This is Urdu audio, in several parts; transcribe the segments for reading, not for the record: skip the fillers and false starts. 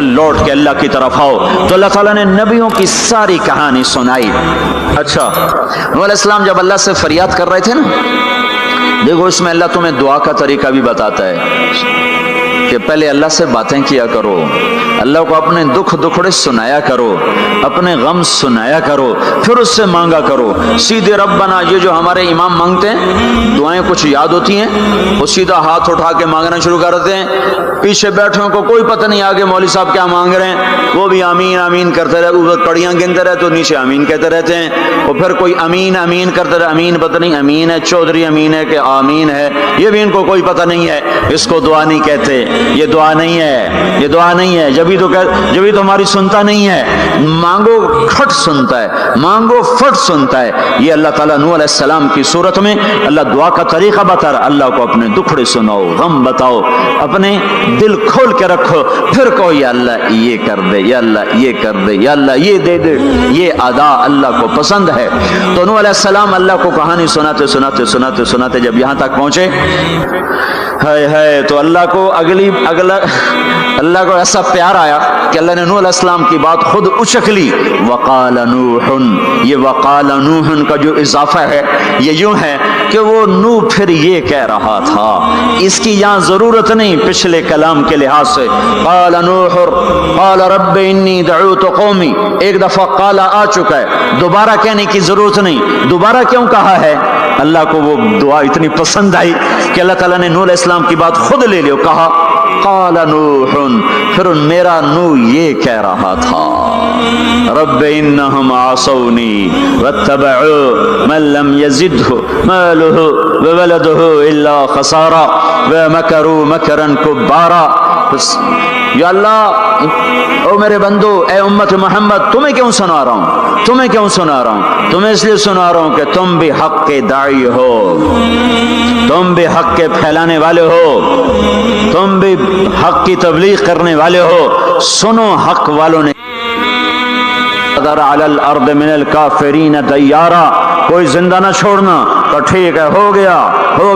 پھر لوٹ کے اللہ کی طرف آؤ. تو اللہ تعالیٰ نے نبیوں کی ساری کہانی سنائی. اچھا نوح علیہ السلام جب اللہ سے فریاد کر رہے تھے نا، دیکھو اس میں اللہ تمہیں دعا کا طریقہ بھی بتاتا ہے کہ پہلے اللہ سے باتیں کیا کرو، اللہ کو اپنے دکھ دکھڑے سنایا کرو، اپنے غم سنایا کرو، پھر اس سے مانگا کرو. سیدھے ربنا یہ جو ہمارے امام مانگتے ہیں دعائیں کچھ یاد ہوتی ہیں، وہ سیدھا ہاتھ اٹھا کے مانگنا شروع کرتے ہیں. پیچھے بیٹھوں کو کوئی پتہ نہیں آگے مولوی صاحب کیا مانگ رہے ہیں، وہ بھی آمین آمین کرتے رہے، اوپر کڑیاں گنتے رہے تو نیچے آمین کہتے رہتے ہیں. اور پھر کوئی امین امین کرتے رہے، امین پتہ نہیں امین ہے چودھری امین ہے کہ آمین ہے، یہ بھی ان کو کوئی پتہ نہیں ہے. اس کو دعا نہیں کہتے، یہ دعا نہیں ہے، یہ دعا نہیں ہے. جبھی تو ہماری سنتا نہیں ہے. مانگو کھٹ سنتا ہے، مانگو فٹ سنتا ہے. یہ اللہ تعالیٰ نوح علیہ السلام کی صورت میں اللہ دعا کا طریقہ بتا رہا. اللہ کو اپنے دکھڑے سناؤ، غم بتاؤ، اپنے دل کھول کے رکھو، پھر کہو یا اللہ یہ کر دے، یا اللہ یہ کر دے، یا اللہ یہ دے دے. یہ ادا اللہ کو پسند ہے. تو نوح علیہ السلام اللہ کو کہانی سناتے سناتے سناتے سناتے جب یہاں تک پہنچے، ہے تو اللہ کو اللہ کو ایسا پیار آیا کہ اللہ نے نوح علیہ السلام کی بات خود اچک لی. وقال نوح، یہ وقال نوح کا جو اضافہ ہے یہ یوں ہے کہ وہ نوح پھر یہ کہہ رہا تھا، اس کی یہاں ضرورت نہیں پچھلے کلام کے لحاظ سے. قال نوح قال رب انی دعوت قومی، ایک دفعہ قال آ چکا ہے، دوبارہ کہنے کی ضرورت نہیں. دوبارہ کیوں کہا ہے؟ اللہ کو وہ دعا اتنی پسند آئی کہ اللہ تعالیٰ نے نوح علیہ السلام کی بات خود لے لی، کہا قال نوح، پھر میرا نوح یہ کہہ رہا تھا رب انہم عصونی واتبعوا من لم یزدہ مالہ وولدہ الا خسارا ومکروا مکرا کبارا. یا اللہ او میرے بندو، اے امت محمد، تمہیں کیوں سنا رہا ہوں؟ تمہیں کیوں سنا رہا ہوں؟ تمہیں اس لیے سنا رہا ہوں کہ تم بھی حق کے داعی ہو، تم بھی حق کے پھیلانے والے ہو، تم بھی حق کی تبلیغ کرنے والے ہو. سنو حق والوں نے علی الارض من الکافرین دیارا، کوئی زندہ نہ چھوڑنا. تو ٹھیک ہے، ہو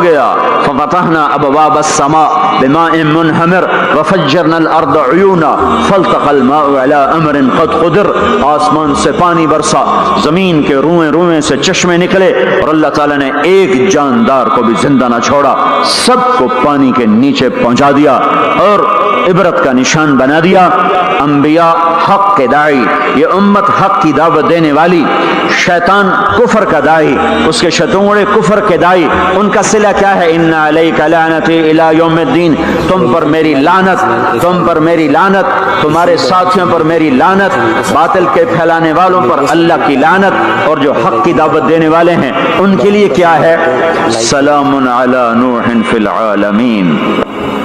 گیا. ففتحنا ابواب السماء بماء منہمر وفجرنا الارض عیونا فالتقى الماء على امر قد قدر. آسمان سے پانی برسا، زمین کے روئیں روئیں سے چشمے نکلے، اور اللہ تعالیٰ نے ایک جاندار کو بھی زندہ نہ چھوڑا، سب کو پانی کے نیچے پہنچا دیا اور عبرت کا نشان بنا دیا. انبیاء حق کے داعی، یہ امت حق کی دعوت دینے والی، شیطان کفر کا داعی، اس کے شتونگڑے کفر کے داعی، ان کا صلہ کیا ہے؟ ان علیک لعنتی الی یوم الدین، تم پر میری لعنت، تم پر میری لعنت، تمہارے ساتھیوں پر میری لعنت، باطل کے پھیلانے والوں پر اللہ کی لعنت، اور جو حق کی دعوت دینے والے ہیں ان کے لیے کیا ہے؟ سلام علی نوح فی العالمین.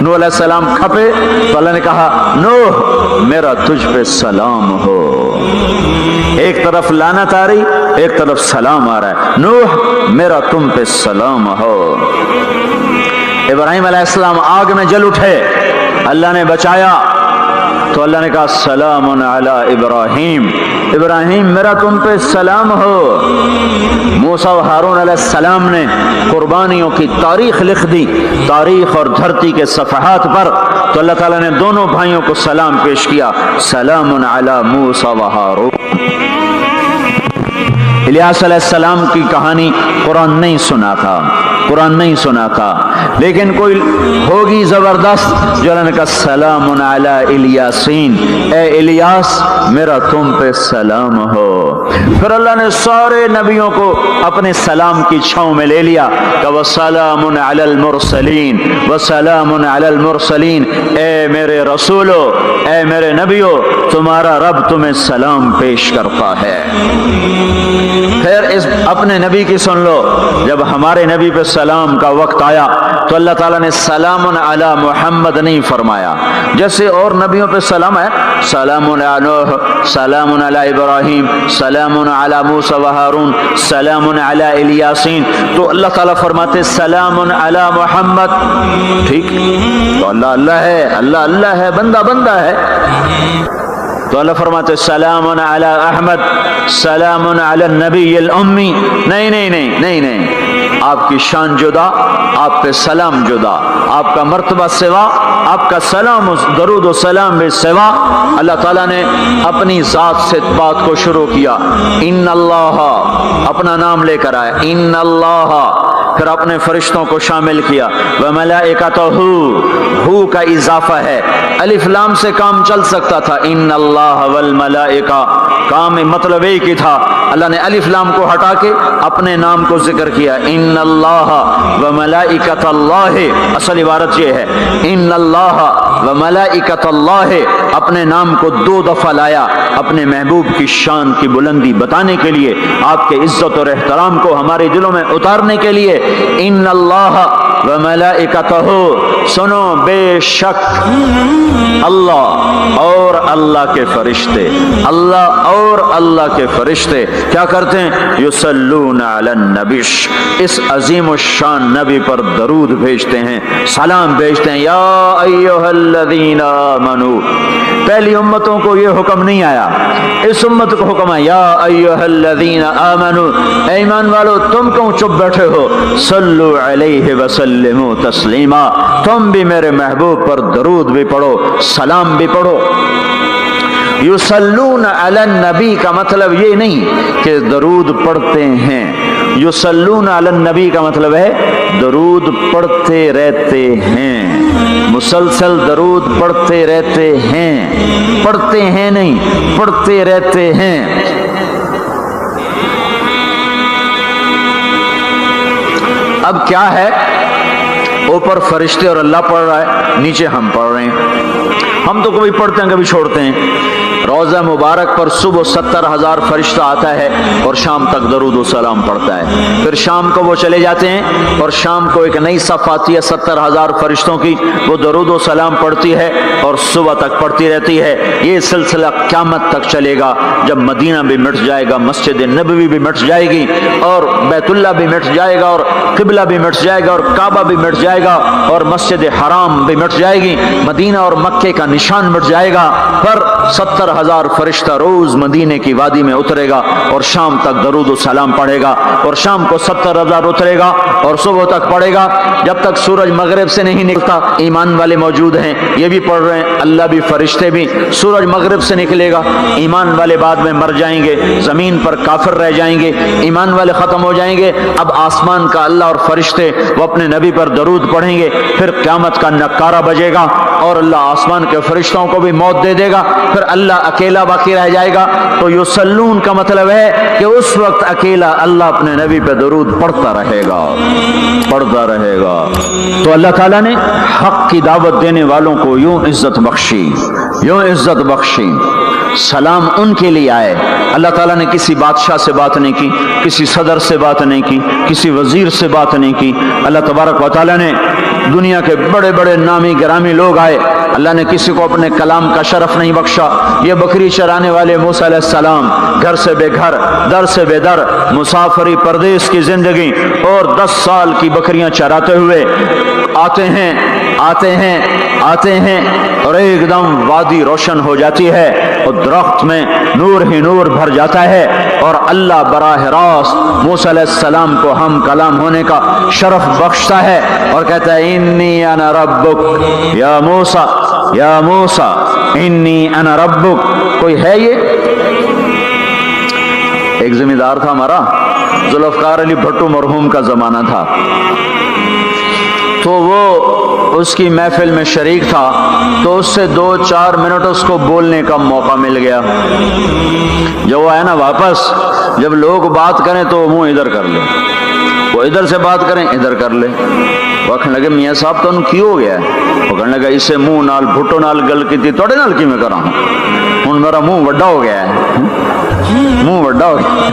نوح علیہ السلام کھپے تو اللہ نے کہا نوح میرا تجھ پہ سلام ہو. ایک طرف لعنت آ رہی، ایک طرف سلام آ رہا ہے. نوح میرا تم پہ سلام ہو. ابراہیم علیہ السلام آگ میں جل اٹھے، اللہ نے بچایا تو اللہ نے کہا سلام علی ابراہیم، ابراہیم میرا تم پہ سلام ہو. موسیٰ و ہارون علیہ السلام نے قربانیوں کی تاریخ لکھ دی، تاریخ اور دھرتی کے صفحات پر، تو اللہ تعالیٰ نے دونوں بھائیوں کو سلام پیش کیا، سلام علی موسیٰ و ہارون. الیاس علیہ السلام کی کہانی قرآن نہیں سنا تھا، قرآن نہیں سنا تھا، لیکن کوئی ہوگی زبردست جو اللہ نے کہا سلام علی الیاسین، اے الیاس میرا تم پہ سلام ہو. پھر اللہ نے سارے نبیوں کو اپنے سلام کی چھاؤں میں لے لیا کہ وسلام علی المرسلین، وسلام علی المرسلین، اے میرے رسولو، اے میرے نبیو، تمہارا رب تمہیں سلام پیش کرتا ہے. پھر اس اپنے نبی کی سن لو، جب ہمارے نبی پہ سلام کا وقت آیا تو اللہ تعالیٰ نے سلام علی محمد نہیں فرمایا، جیسے اور نبیوں پہ سلام ہے، سلام علی نوح، سلام علی ابراہیم، سلام علی موسیٰ و ہارون، سلام علی الیاسین، تو اللہ تعالیٰ فرماتے سلام علی محمد. ٹھیک، تو اللہ اللہ ہے، اللہ اللہ ہے، بندہ بندہ ہے، تو اللہ فرماتے سلام علی احمد، سلام علی النبی الامی. نہیں نہیں نہیں نہیں نہیں، آپ کی شان جدا، آپ پہ سلام جدا، آپ کا مرتبہ سوا، آپ کا سلام و درود و سلام بھی سوا۔ اللہ تعالیٰ نے اپنی ذات سے بات کو شروع کیا، ان اللہ، اپنا نام لے کر آئے، ان اللہ، پھر اپنے فرشتوں کو شامل کیا، وملائکتہ، ہو کا اضافہ ہے، الف لام سے کام چل سکتا تھا، ان اللہ والملائکہ، کام مطلب ایک ہی تھا، اللہ نے الف لام کو ہٹا کے اپنے نام کو ذکر کیا، ان اللہ وملائکۃ اللہ، اصل عبارت یہ ہے، ان اللہ وملائکۃ اللہ، اپنے نام کو 2 دفعہ لایا اپنے محبوب کی شان کی بلندی بتانے کے لیے، آپ کے عزت اور احترام کو ہمارے دلوں میں اتارنے کے لیے، ان اللہ وملائکتہ، سنو بے شک اللہ اور اللہ کے فرشتے، اللہ اور اللہ کے فرشتے کیا کرتے ہیں؟ یصلون علی النبی، اس عظیم الشان نبی پر درود بھیجتے ہیں، سلام بھیجتے ہیں، یا ایھا الذین آمنو، پہلی امتوں کو یہ حکم نہیں آیا، اس امت کو حکم ہے، یا ایھا الذین آمنو، اے ایمان والو تم کیوں چپ بیٹھے ہو، صلو علیہ وسلموا تسلیما، تم بھی میرے محبوب پر درود بھی پڑھو، سلام بھی پڑھو۔ یصلون علی النبی کا مطلب یہ نہیں کہ درود پڑھتے ہیں، یصلون علی النبی کا مطلب ہے درود پڑھتے رہتے ہیں، مسلسل درود پڑھتے رہتے ہیں، پڑھتے ہیں نہیں، پڑھتے رہتے ہیں۔ اب کیا ہے، اوپر فرشتے اور اللہ پڑھ رہا ہے، نیچے ہم پڑھ رہے ہیں، ہم تو کبھی پڑھتے ہیں کبھی چھوڑتے ہیں۔ روزہ مبارک پر صبح 70,000 فرشتہ آتا ہے اور شام تک درود و سلام پڑھتا ہے، پھر شام کو وہ چلے جاتے ہیں اور شام کو ایک نئی صف آتی ہے 70,000 فرشتوں کی، وہ درود و سلام پڑھتی ہے اور صبح تک پڑھتی رہتی ہے۔ یہ سلسلہ قیامت تک چلے گا، جب مدینہ بھی مٹ جائے گا، مسجد نبوی بھی مٹ جائے گی، اور بیت اللہ بھی مٹ جائے گا، اور قبلہ بھی مٹ جائے گا، اور کعبہ بھی مٹ جائے گا، اور مسجد حرام بھی مٹ جائے گی، مدینہ اور مکے کا نشان مٹ جائے گا، پر 70,000 فرشتہ روز مدینے کی وادی میں اترے گا اور شام تک درود و سلام پڑھے گا، اور شام کو 70,000 اترے گا اور صبح تک پڑھے گا، جب تک سورج مغرب سے نہیں نکلتا۔ ایمان والے موجود ہیں، یہ بھی پڑھ رہے ہیں، اللہ بھی فرشتے بھی، سورج مغرب سے نکلے گا، ایمان والے بعد میں مر جائیں گے، زمین پر کافر رہ جائیں گے، ایمان والے ختم ہو جائیں گے، اب آسمان کا اللہ اور فرشتے وہ اپنے نبی پر درود پڑھیں گے، پھر قیامت کا نکارہ بجے گا اور اللہ آسمان کے فرشتوں کو بھی موت دے دے گا، پھر اللہ اکیلا باقی رہ جائے گا۔ تو یصلون کا مطلب ہے کہ اس وقت اکیلا اللہ اپنے نبی پہ درود پڑھتا رہے گا، پڑھتا رہے گا۔ تو اللہ تعالیٰ نے حق کی دعوت دینے والوں کو یوں عزت بخشی، یوں عزت بخشی۔ سلام ان کے لیے آئے، اللہ تعالیٰ نے کسی بادشاہ سے بات نہیں کی، کسی صدر سے بات نہیں کی، کسی وزیر سے بات نہیں کی، اللہ تبارک و تعالیٰ نے دنیا کے بڑے بڑے نامی گرامی لوگ آئے، اللہ نے کسی کو اپنے کلام کا شرف نہیں بخشا۔ یہ بکری چرانے والے موسیٰ علیہ السلام، گھر سے بے گھر، در سے بے در، مسافری پردیس کی زندگی، اور 10 سال کی بکریاں چراتے ہوئے آتے ہیں آتے ہیں آتے ہیں، اور ایک دم وادی روشن ہو جاتی ہے اور درخت میں نور ہی نور بھر جاتا ہے، اور اللہ براہ راست موسیٰ علیہ السلام کو ہم کلام ہونے کا شرف بخشتا ہے اور کہتا ہے انی انا ربک یا موسیٰ، یا موسیٰ انی انا ربک۔ کوئی ہے یہ؟ ایک ذمہ دار تھا ہمارا، ذوالفقار علی بھٹو مرحوم کا زمانہ تھا، تو وہ اس کی محفل میں شریک تھا، تو اس سے 2-4 منٹ اس کو بولنے کا موقع مل گیا۔ جب وہ آیا نا واپس، جب لوگ بات کریں تو منہ ادھر کر لے، وہ ادھر سے بات کریں ادھر کر لے۔ وہ کہنے لگے میاں صاحب تو ان کی ہو گیا ہے؟ وہ کہنے لگا اسے منہ نال بھٹو نال گل کی تھی توڑے نال کی میں کرا ہوں، میرا منہ وڈا ہو گیا ہے، منہ وڈا ہو گیا،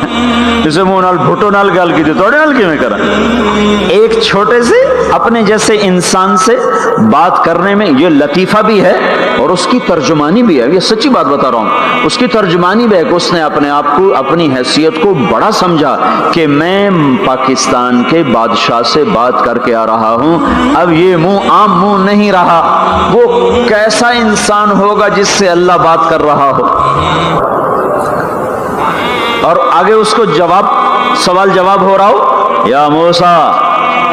اسے منہ نال بھٹو نال گل کی تھی توڑے نال کی میں کرا۔ ایک چھوٹے سے اپنے جیسے انسان سے بات کرنے میں یہ لطیفہ بھی ہے اور اس کی ترجمانی بھی ہے، یہ سچی بات بتا رہا ہوں، اس کی ترجمانی بھی ہے کہ اس نے اپنے آپ کو، اپنی حیثیت کو بڑا سمجھا کہ میں پاکستان کے بادشاہ سے بات کر کے آ رہا ہوں، اب یہ منہ عام منہ نہیں رہا۔ وہ کیسا انسان ہوگا جس سے اللہ بات کر رہا ہو؟ اور آگے اس کو جواب، سوال جواب ہو رہا ہو، یا موسیٰ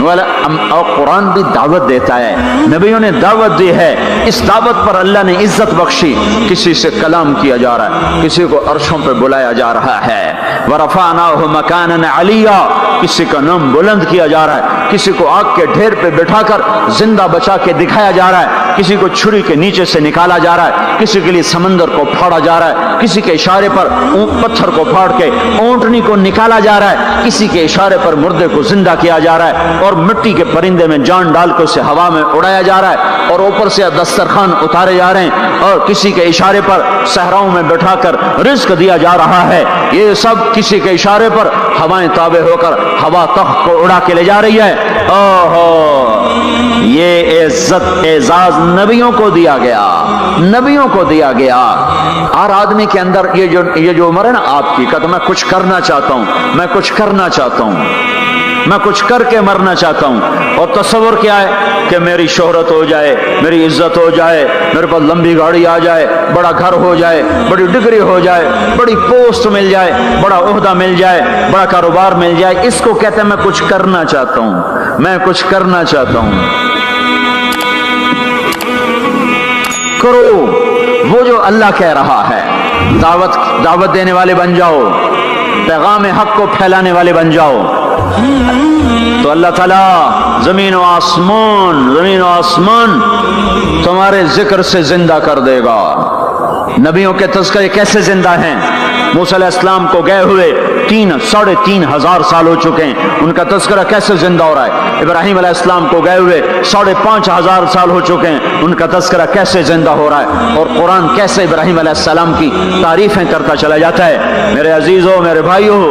اور قرآن بھی دعوت دیتا ہے، نبیوں نے دعوت دی ہے، اس دعوت پر اللہ نے عزت بخشی، کسی سے کلام کیا جا رہا ہے، کسی کو عرشوں پہ بلایا جا رہا ہے، وَرَفَعْنَاهُ مَكَانًا عَلِيًّا، کسی کا نام بلند کیا جا رہا ہے، کسی کو آگ کے ڈھیر پہ بٹھا کر زندہ بچا کے دکھایا جا رہا ہے، کسی کو چھری کے نیچے سے نکالا جا رہا ہے، کسی کے لیے سمندر کو پھاڑا جا رہا ہے، کسی کے اشارے پر پتھر کو پھاڑ کے اونٹنی کو نکالا جا رہا ہے، کسی کے اشارے پر مردے کو زندہ کیا جا رہا ہے، اور مٹی کے پرندے میں جان ڈال کے اسے ہوا میں اڑایا جا رہا ہے، اور اوپر سے دسترخوان اتارے جا رہے ہیں، اور کسی کے اشارے پر صحراؤں میں بٹھا کر رزق دیا جا رہا ہے۔ یہ سب کسی کے اشارے پر ہوائیں تابع ہو کر ہوا تخت کو اڑا کے لے جا رہی ہے۔ یہ عزت اعزاز نبیوں کو دیا گیا، نبیوں کو دیا گیا۔ ہر آدمی کے اندر یہ جو عمر ہے نا آپ کی، کہتا میں کچھ کرنا چاہتا ہوں، میں کچھ کرنا چاہتا ہوں، میں کچھ کر کے مرنا چاہتا ہوں، اور تصور کیا ہے کہ میری شہرت ہو جائے، میری عزت ہو جائے، میرے پاس لمبی گاڑی آ جائے، بڑا گھر ہو جائے، بڑی ڈگری ہو جائے، بڑی پوسٹ مل جائے، بڑا عہدہ مل جائے، بڑا کاروبار مل جائے، اس کو کہتے ہیں میں کچھ کرنا چاہتا ہوں، میں کچھ کرنا چاہتا ہوں۔ کرو وہ جو اللہ کہہ رہا ہے، دعوت دینے والے بن جاؤ، پیغام حق کو پھیلانے والے بن جاؤ، تو اللہ تعالیٰ زمین و آسمان تمہارے ذکر سے زندہ کر دے گا۔ نبیوں کے تذکرے کیسے زندہ ہیں؟ موسیٰ علیہ السلام کو گئے ہوئے 3,500 سال ہو چکے ہیں، ان کا تذکرہ کیسے زندہ ہو رہا ہے؟ ابراہیم علیہ السلام کو گئے ہوئے 5,500 سال ہو چکے ہیں، ان کا تذکرہ کیسے زندہ ہو رہا ہے؟ اور قرآن کیسے ابراہیم علیہ السلام کی تعریفیں کرتا چلا جاتا ہے۔ میرے عزیزوں، میرے بھائیوں،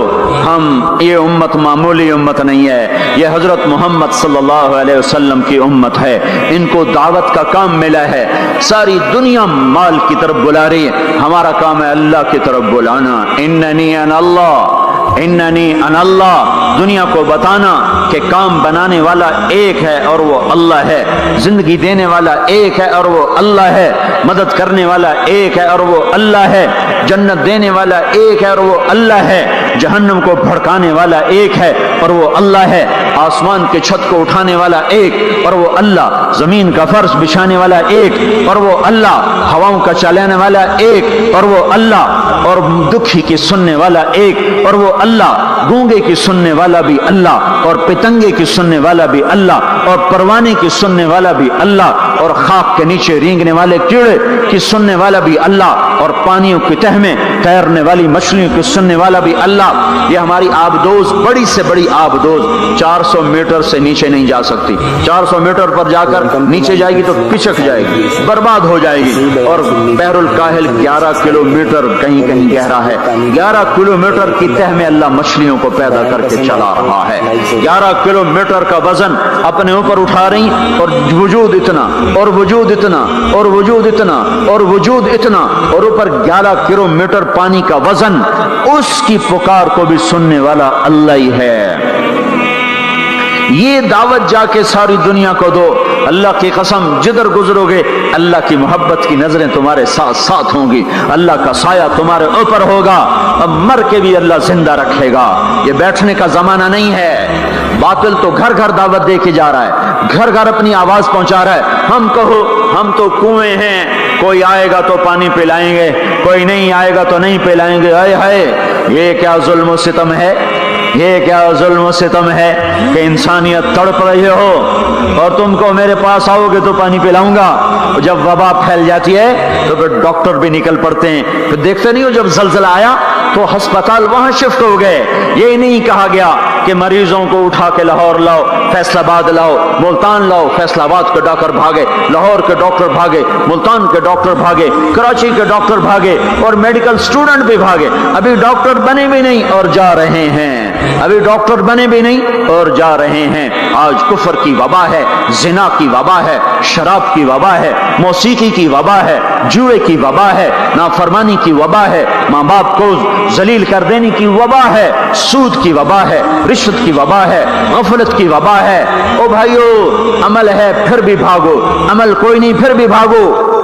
یہ امت معمولی امت نہیں ہے، یہ حضرت محمد صلی اللہ علیہ وسلم کی امت ہے۔ ان کو دعوت کا کام ملا ہے، ساری دنیا مال کی طرف بلا رہی ہے، ہمارا کام ہے اللہ کی طرف بلانا۔ اننی انا اللہ، اننی انا اللہ، دنیا کو بتانا کہ کام بنانے والا ایک ہے اور وہ اللہ ہے، زندگی دینے والا ایک ہے اور وہ اللہ ہے، مدد کرنے والا ایک ہے اور وہ اللہ ہے، جنت دینے والا ایک ہے اور وہ اللہ ہے، جہنم کو بھڑکانے والا ایک ہے اور وہ اللہ ہے، آسمان کے چھت کو اٹھانے والا ایک اور وہ اللہ، زمین کا فرش بچھانے والا ایک اور وہ اللہ، ہواؤں کا چلانے والا ایک اور وہ اللہ، اور دکھی کی سننے والا ایک اور وہ اللہ، گونگے کی سننے والا بھی اللہ، اور پتنگے کی سننے والا بھی اللہ، اور پروانے کی سننے والا بھی اللہ، اور خاک کے نیچے رینگنے والے کیڑے کی سننے والا بھی اللہ، اور پانیوں کی تہ میں تیرنے والی مچھلیوں کی سننے والا بھی اللہ۔ یہ ہماری آبدوز بڑی سے بڑی آبدوز 400 میٹر سے نیچے نہیں جا سکتی، 400 میٹر پر جا کر نیچے جائے گی تو پچک جائے گی، برباد ہو جائے گی۔ اور بحر الکاہل 11 کلومیٹر کہیں کہیں گہرا ہے، 11 کلومیٹر کی تہ میں اللہ مچھلیوں کو پیدا کر کے چلا رہا ہے، 11 کلومیٹر کا وزن اپنے اوپر اٹھا رہی، اور وجود اتنا اور وجود اتنا اور وجود اتنا اور وجود اتنا، اور اوپر 11 کلومیٹر پانی کا وزن، اس کی پکار کو بھی سننے والا اللہ ہی ہے۔ یہ دعوت جا کے ساری دنیا کو دو، اللہ کی قسم جدھر گزرو گے اللہ کی محبت کی نظریں تمہارے ساتھ ساتھ ہوں گی، اللہ کا سایہ تمہارے اوپر ہوگا، اب مر کے بھی اللہ زندہ رکھے گا۔ یہ بیٹھنے کا زمانہ نہیں ہے، باطل تو گھر گھر دعوت دے کے جا رہا ہے، گھر گھر اپنی آواز پہنچا رہا ہے، ہم کہو ہم تو کنویں ہیں، کوئی آئے گا تو پانی پلائیں گے، کوئی نہیں آئے گا تو نہیں پلائیں گے۔ ہائے ہائے، یہ کیا ظلم و ستم ہے، یہ کیا ظلم و ستم ہے کہ انسانیت تڑپ رہی ہو اور تم کو میرے پاس آؤ گے تو پانی پلاؤں گا۔ جب وبا پھیل جاتی ہے تو پھر ڈاکٹر بھی نکل پڑتے ہیں، پھر دیکھتے نہیں ہو جب زلزلہ آیا تو ہسپتال وہاں شفٹ ہو گئے۔ یہ نہیں کہا گیا کہ مریضوں کو اٹھا کے لاہور لاؤ، فیصل آباد لاؤ، ملتان لاؤ، فیصل آباد کے ڈاکٹر بھاگے، لاہور کے ڈاکٹر بھاگے، ملتان کے ڈاکٹر بھاگے، کراچی کے ڈاکٹر بھاگے، اور میڈیکل اسٹوڈنٹ بھی بھاگے۔ ابھی ڈاکٹر بنے بھی نہیں اور جا رہے ہیں، ابھی ڈاکٹر بنے بھی نہیں اور جا رہے ہیں۔ آج کفر کی وبا ہے، زنا کی وبا ہے، شراب کی وبا ہے، موسیقی کی وبا ہے، جوئے کی وبا ہے، نافرمانی کی وبا ہے، ماں باپ کو ذلیل کر دینے کی وبا ہے، سود کی وبا ہے، رشوت کی وبا ہے، غفلت کی وبا ہے۔ او بھائیو، عمل ہے پھر بھی بھاگو، عمل کوئی نہیں پھر بھی بھاگو۔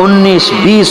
19-20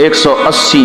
180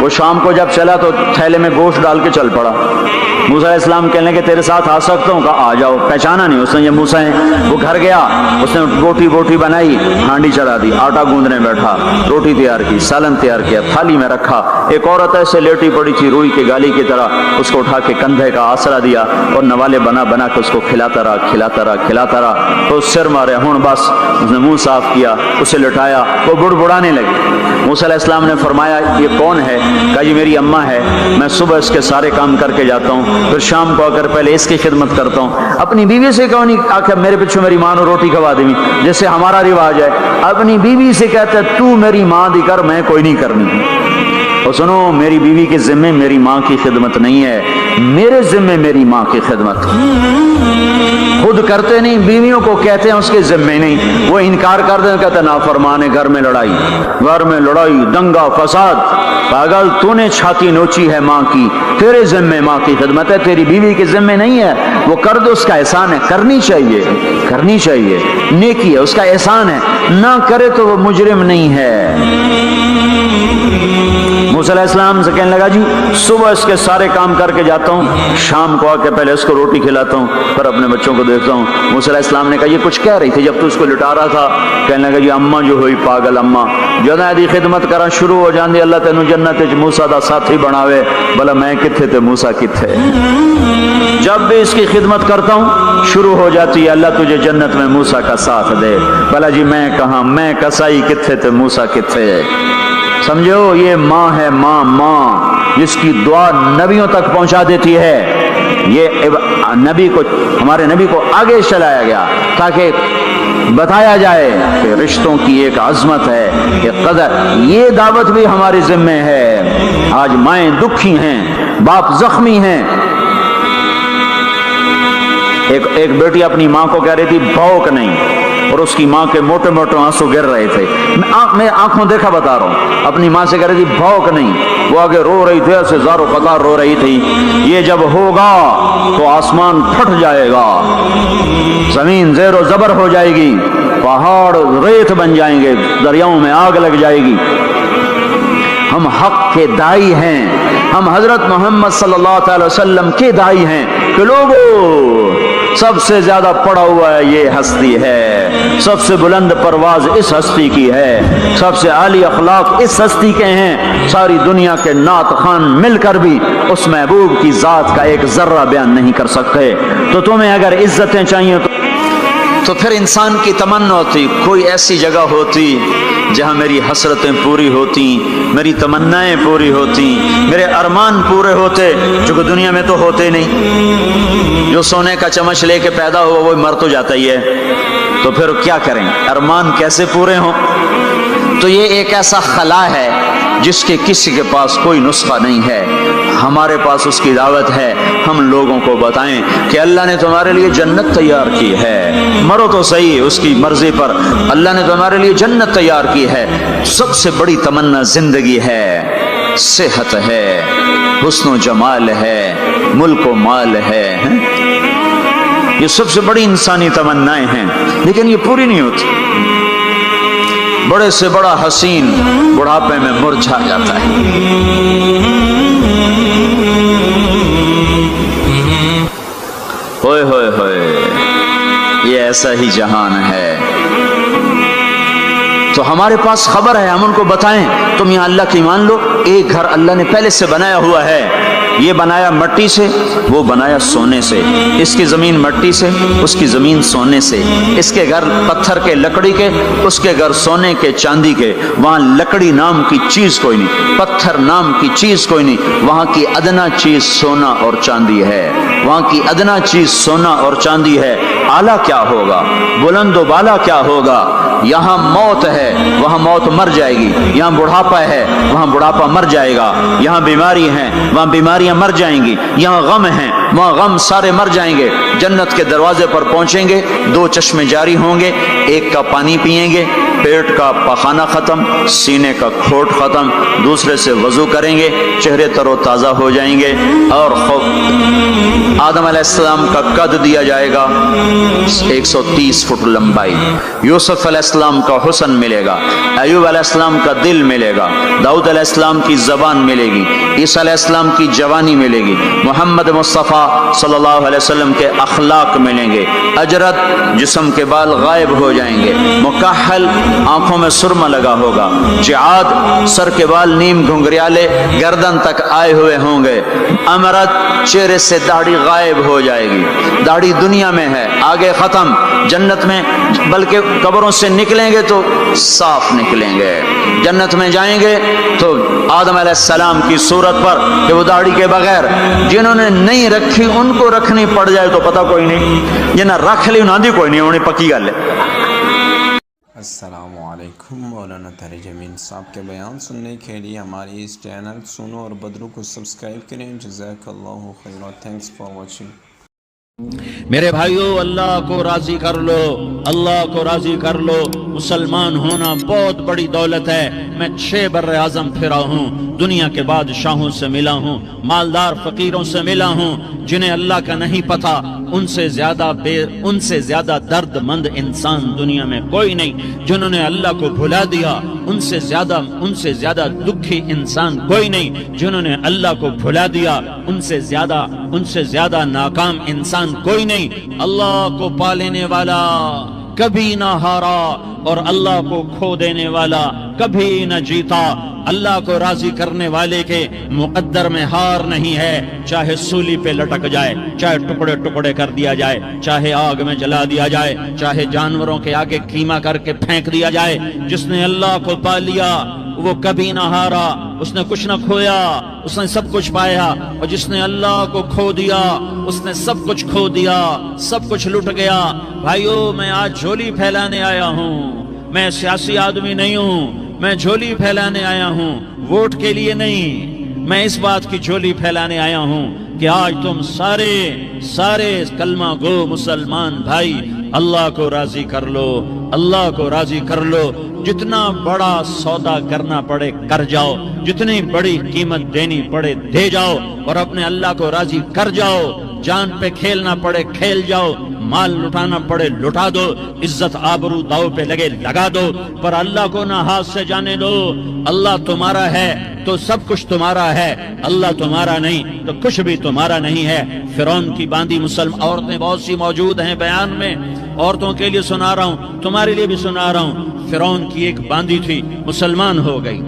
وہ شام کو جب چلا تو تھیلے میں گوشت ڈال کے چل پڑا. موسیٰ علیہ السلام کہنے کہ تیرے ساتھ آ سکتا ہوں؟ کہا آ جاؤ. پہچانا نہیں اس نے یہ موسیٰ ہیں. وہ گھر گیا, اس نے بوٹی بنائی, ہانڈی چڑھا دی, آٹا گوندنے بیٹھا, روٹی تیار کی, سالن تیار کیا, تھالی میں رکھا. ایک عورت ایسے لیٹی پڑی تھی روئی کے گالی کی طرح, اس کو اٹھا کے کندھے کا آسرا دیا اور نوالے بنا کے اس کو کھلاتا رہا. تو سر مارے ہوں بس. اس نے منہ صاف کیا, اسے لٹایا, وہ بڑبڑانے لگی. موسیٰ علیہ السلام نے فرمایا یہ کون ہے؟ کہا یہ میری اماں ہے, میں صبح اس کے سارے کام کر کے جاتا ہوں, پھر شام کو آ کر پہلے اس کی خدمت کرتا ہوں. اپنی بیوی سے کہو نہیں آخر میرے پیچھے میری ماں نے روٹی کھوا دی, جیسے ہمارا رواج ہے. اپنی بیوی سے کہتا ہے تو میری ماں دی کر, میں کوئی نہیں کرنی. اور سنو, میری بیوی کے ذمے میری ماں کی خدمت نہیں ہے, میرے ذمے میری ماں کی خدمت. خود کرتے نہیں, بیویوں کو کہتے ہیں اس کے ذمے نہیں. وہ انکار کر دیں, کہتے نافرمان, گھر میں لڑائی, دنگا فساد. پاگل, تو نے چھاتی نوچی ہے ماں کی, تیرے ذمے ماں کی خدمت ہے, تیری بیوی کے ذمے نہیں ہے. وہ کر دو, اس کا احسان ہے, کرنی چاہیے, نیکی ہے, اس کا احسان ہے. نہ کرے تو وہ مجرم نہیں ہے. موسیٰ علیہ السلام سے کہنے لگا جی صبح اس کے سارے کام کر کے جاتا ہوں, شام کو آ کے پہلے اس کو روٹی کھلاتا ہوں, پھر اپنے بچوں کو دیکھتا ہوں. موسیٰ علیہ السلام نے کہا یہ کچھ کہہ رہی تھی جب تو اس کو لٹا رہا تھا؟ کہنے لگا جی اماں جو ہوئی پاگل اماں, جدوں دی خدمت کرا شروع ہو جاندی, اللہ تینوں جنت وچ موسیٰ دا ساتھی بناوے. بھلا میں کتھے تے موسیٰ کتھے؟ جب بھی اس کی خدمت کرتا ہوں شروع ہو جاتی ہے اللہ تجھے جنت میں موسیٰ کا ساتھ دے. بھلا جی میں کہاں, میں کسائی کتھے تے موسیٰ کتھے؟ سمجھو, یہ ماں ہے, ماں جس کی دعا نبیوں تک پہنچا دیتی ہے. یہ ہمارے نبی کو آگے چلایا گیا تاکہ بتایا جائے کہ رشتوں کی ایک عظمت ہے, ایک قدر. یہ دعوت بھی ہمارے ذمہ ہے. آج مائیں دکھی ہیں, باپ زخمی ہیں. ایک بیٹی اپنی ماں کو کہہ رہی تھی بھوک نہیں, اور اس کی ماں کے موٹے آنسو گر رہے تھے. میں آنکھوں دیکھا بتا رہا ہوں. اپنی ماں سے کہہ رہی تھی بھوک نہیں, وہ آگے رو رہی تھی, ایسے زارو قطار رو رہی تھی. یہ جب ہوگا تو آسمان پھٹ جائے گا, زمین زیر و زبر ہو جائے گی, پہاڑ ریت بن جائیں گے, دریاؤں میں آگ لگ جائے گی. ہم حق کے دائی ہیں, ہم حضرت محمد صلی اللہ تعالی وسلم کے دائی ہیں کہ لوگوں سب سے زیادہ پڑا ہوا ہے یہ ہستی ہے, سب سے بلند پرواز اس ہستی کی ہے, سب سے عالی اخلاق اس ہستی کے ہیں. ساری دنیا کے نعت خوان مل کر بھی اس محبوب کی ذات کا ایک ذرہ بیان نہیں کر سکتے. تو تمہیں اگر عزتیں چاہیے تو پھر انسان کی تمنا ہوتی کوئی ایسی جگہ ہوتی جہاں میری حسرتیں پوری ہوتی, میری تمنائیں پوری ہوتی, میرے ارمان پورے ہوتے, جو کہ دنیا میں تو ہوتے نہیں. جو سونے کا چمچ لے کے پیدا ہوا وہ مر تو جاتا ہی ہے, تو پھر کیا کریں, ارمان کیسے پورے ہوں؟ تو یہ ایک ایسا خلا ہے جس کے کسی کے پاس کوئی نسخہ نہیں ہے. ہمارے پاس اس کی دعوت ہے, ہم لوگوں کو بتائیں کہ اللہ نے تمہارے لیے جنت تیار کی ہے. مرو تو صحیح اس کی مرضی پر, اللہ نے تمہارے لیے جنت تیار کی ہے. سب سے بڑی تمنا زندگی ہے, صحت ہے, حسن و جمال ہے, ملک و مال ہے. یہ سب سے بڑی انسانی تمنائیں ہیں, لیکن یہ پوری نہیں ہوتی. بڑے سے بڑا حسین بڑھاپے میں مرجھا جاتا ہے. ہوئے ہوئے ہوئے, یہ ایسا ہی جہان ہے. تو ہمارے پاس خبر ہے, ہم ان کو بتائیں تم یہاں اللہ کی مان لو. ایک گھر اللہ نے پہلے سے بنایا ہوا ہے, یہ بنایا مٹی سے, وہ بنایا سونے سے. اس کی زمین مٹی سے, اس کی زمین سونے سے. اس کے گھر پتھر کے, لکڑی کے, اس کے گھر سونے کے, چاندی کے. وہاں لکڑی نام کی چیز کوئی نہیں, پتھر نام کی چیز کوئی نہیں. وہاں کی ادنا چیز سونا اور چاندی ہے. وہاں کی ادنا چیز سونا اور چاندی ہے. اعلیٰ کیا ہوگا, بلند و بالا کیا ہوگا. یہاں موت ہے, وہاں موت مر جائے گی. یہاں بڑھاپا ہے, وہاں بڑھاپا مر جائے گا. یہاں بیماری ہے, وہاں بیماریاں مر جائیں گی. یہاں غم ہیں, وہاں غم سارے مر جائیں گے. جنت کے دروازے پر پہنچیں گے, 2 چشمے جاری ہوں گے, ایک کا پانی پئیں گے, پیٹ کا پخانہ ختم، سینے کا کھوٹ ختم، دوسرے سے وضو کریں گے، چہرے تر و تازہ ہو جائیں گے، اور آدم علیہ السلام کا قد دیا جائے گا 130 فٹ لمبائی، یوسف علیہ السلام کا حسن ملے گا، ایوب علیہ السلام کا دل ملے گا، داؤد علیہ السلام کی زبان ملے گی، عیسیٰ علیہ السلام کی جوانی ملے گی، محمد مصطفیٰ صلی اللہ علیہ وسلم کے اخلاق ملیں گے، اجرت جسم کے بال غائب ہو جائیں گے، مکحل آنکھوں میں سرما لگا ہوگا، جعاد سر کے بال نیم گھنگریالے گردن تک آئے ہوئے ہوں گے، امرت چہرے سے داڑھی غائب ہو جائے گی، داڑھی دنیا میں ہے آگے ختم، جنت میں بلکہ قبروں سے نکلیں گے تو صاف نکلیں گے، جنت میں جائیں گے تو آدم علیہ السلام کی صورت پر کہ وہ داڑھی کے بغیر، جنہوں نے نہیں رکھی ان کو رکھنی پڑ جائے تو پتہ کوئی نہیں، جنہیں رکھ لی انہوں دی کوئی نہیں، انہیں پکی گل ہے۔ السلام علیکم، مولانا طاہر جمیل صاحب کے بیان سننے کے لیے ہماری اس چینل سنو اور بدرو کو سبسکرائب کریں۔ جزاک اللہ خیر، تھینکس فار واچنگ۔ میرے بھائیو، اللہ کو راضی کر لو، اللہ کو راضی کر لو۔ مسلمان ہونا بہت بڑی دولت ہے۔ میں 6 بر اعظم پھرا ہوں، دنیا کے بادشاہوں سے ملا ہوں، مالدار فقیروں سے ملا ہوں، جنہیں اللہ کا نہیں پتہ، ان سے زیادہ درد مند انسان دنیا میں کوئی نہیں۔ جنہوں نے اللہ کو بھلا دیا، ان سے زیادہ دکھی انسان کوئی نہیں۔ جنہوں نے اللہ کو بھلا دیا، ان سے زیادہ ناکام انسان کوئی نہیں۔ اللہ کو پا لینے والا کبھی نہ ہارا، اور اللہ کو کھو دینے والا کبھی نہ جیتا۔ اللہ کو راضی کرنے والے کے مقدر میں ہار نہیں ہے، چاہے سولی پہ لٹک جائے، چاہے ٹکڑے ٹکڑے کر دیا جائے، چاہے آگ میں جلا دیا جائے، چاہے جانوروں کے آگے قیمہ کر کے پھینک دیا جائے۔ جس نے اللہ کو پا لیا وہ کبھی نہ ہارا، اس نے کچھ نہ کھویا، اس نے سب کچھ پایا۔ اور جس نے اللہ کو کھو دیا، اس نے سب کچھ کھو دیا، سب کچھ لٹ گیا۔ بھائیو، میں آج جھولی پھیلانے آیا ہوں، میں سیاسی آدمی نہیں ہوں، میں جھولی پھیلانے آیا ہوں، ووٹ کے لیے نہیں۔ میں اس بات کی جھولی پھیلانے آیا ہوں کہ آج تم سارے کلمہ گو مسلمان بھائی اللہ کو راضی کر لو، اللہ کو راضی کر لو۔ جتنا بڑا سودا کرنا پڑے کر جاؤ، جتنی بڑی قیمت دینی پڑے دے جاؤ، اور اپنے اللہ کو راضی کر جاؤ۔ جان پہ کھیلنا پڑے کھیل جاؤ، مال لٹانا پڑے لٹا دو، عزت آبرو داؤ پہ لگے لگا دو، پر اللہ کو نہ ہاتھ سے جانے دو۔ اللہ تمہارا ہے تو سب کچھ تمہارا ہے، اللہ تمہارا نہیں تو کچھ بھی تمہارا نہیں ہے۔ فرعون کی باندھی مسلم عورتیں بہت سی موجود ہیں بیان میں، عورتوں کے لیے سنا رہا ہوں، تمہارے لیے بھی سنا رہا ہوں۔ فرعون کی ایک باندھی تھی، مسلمان ہو گئی۔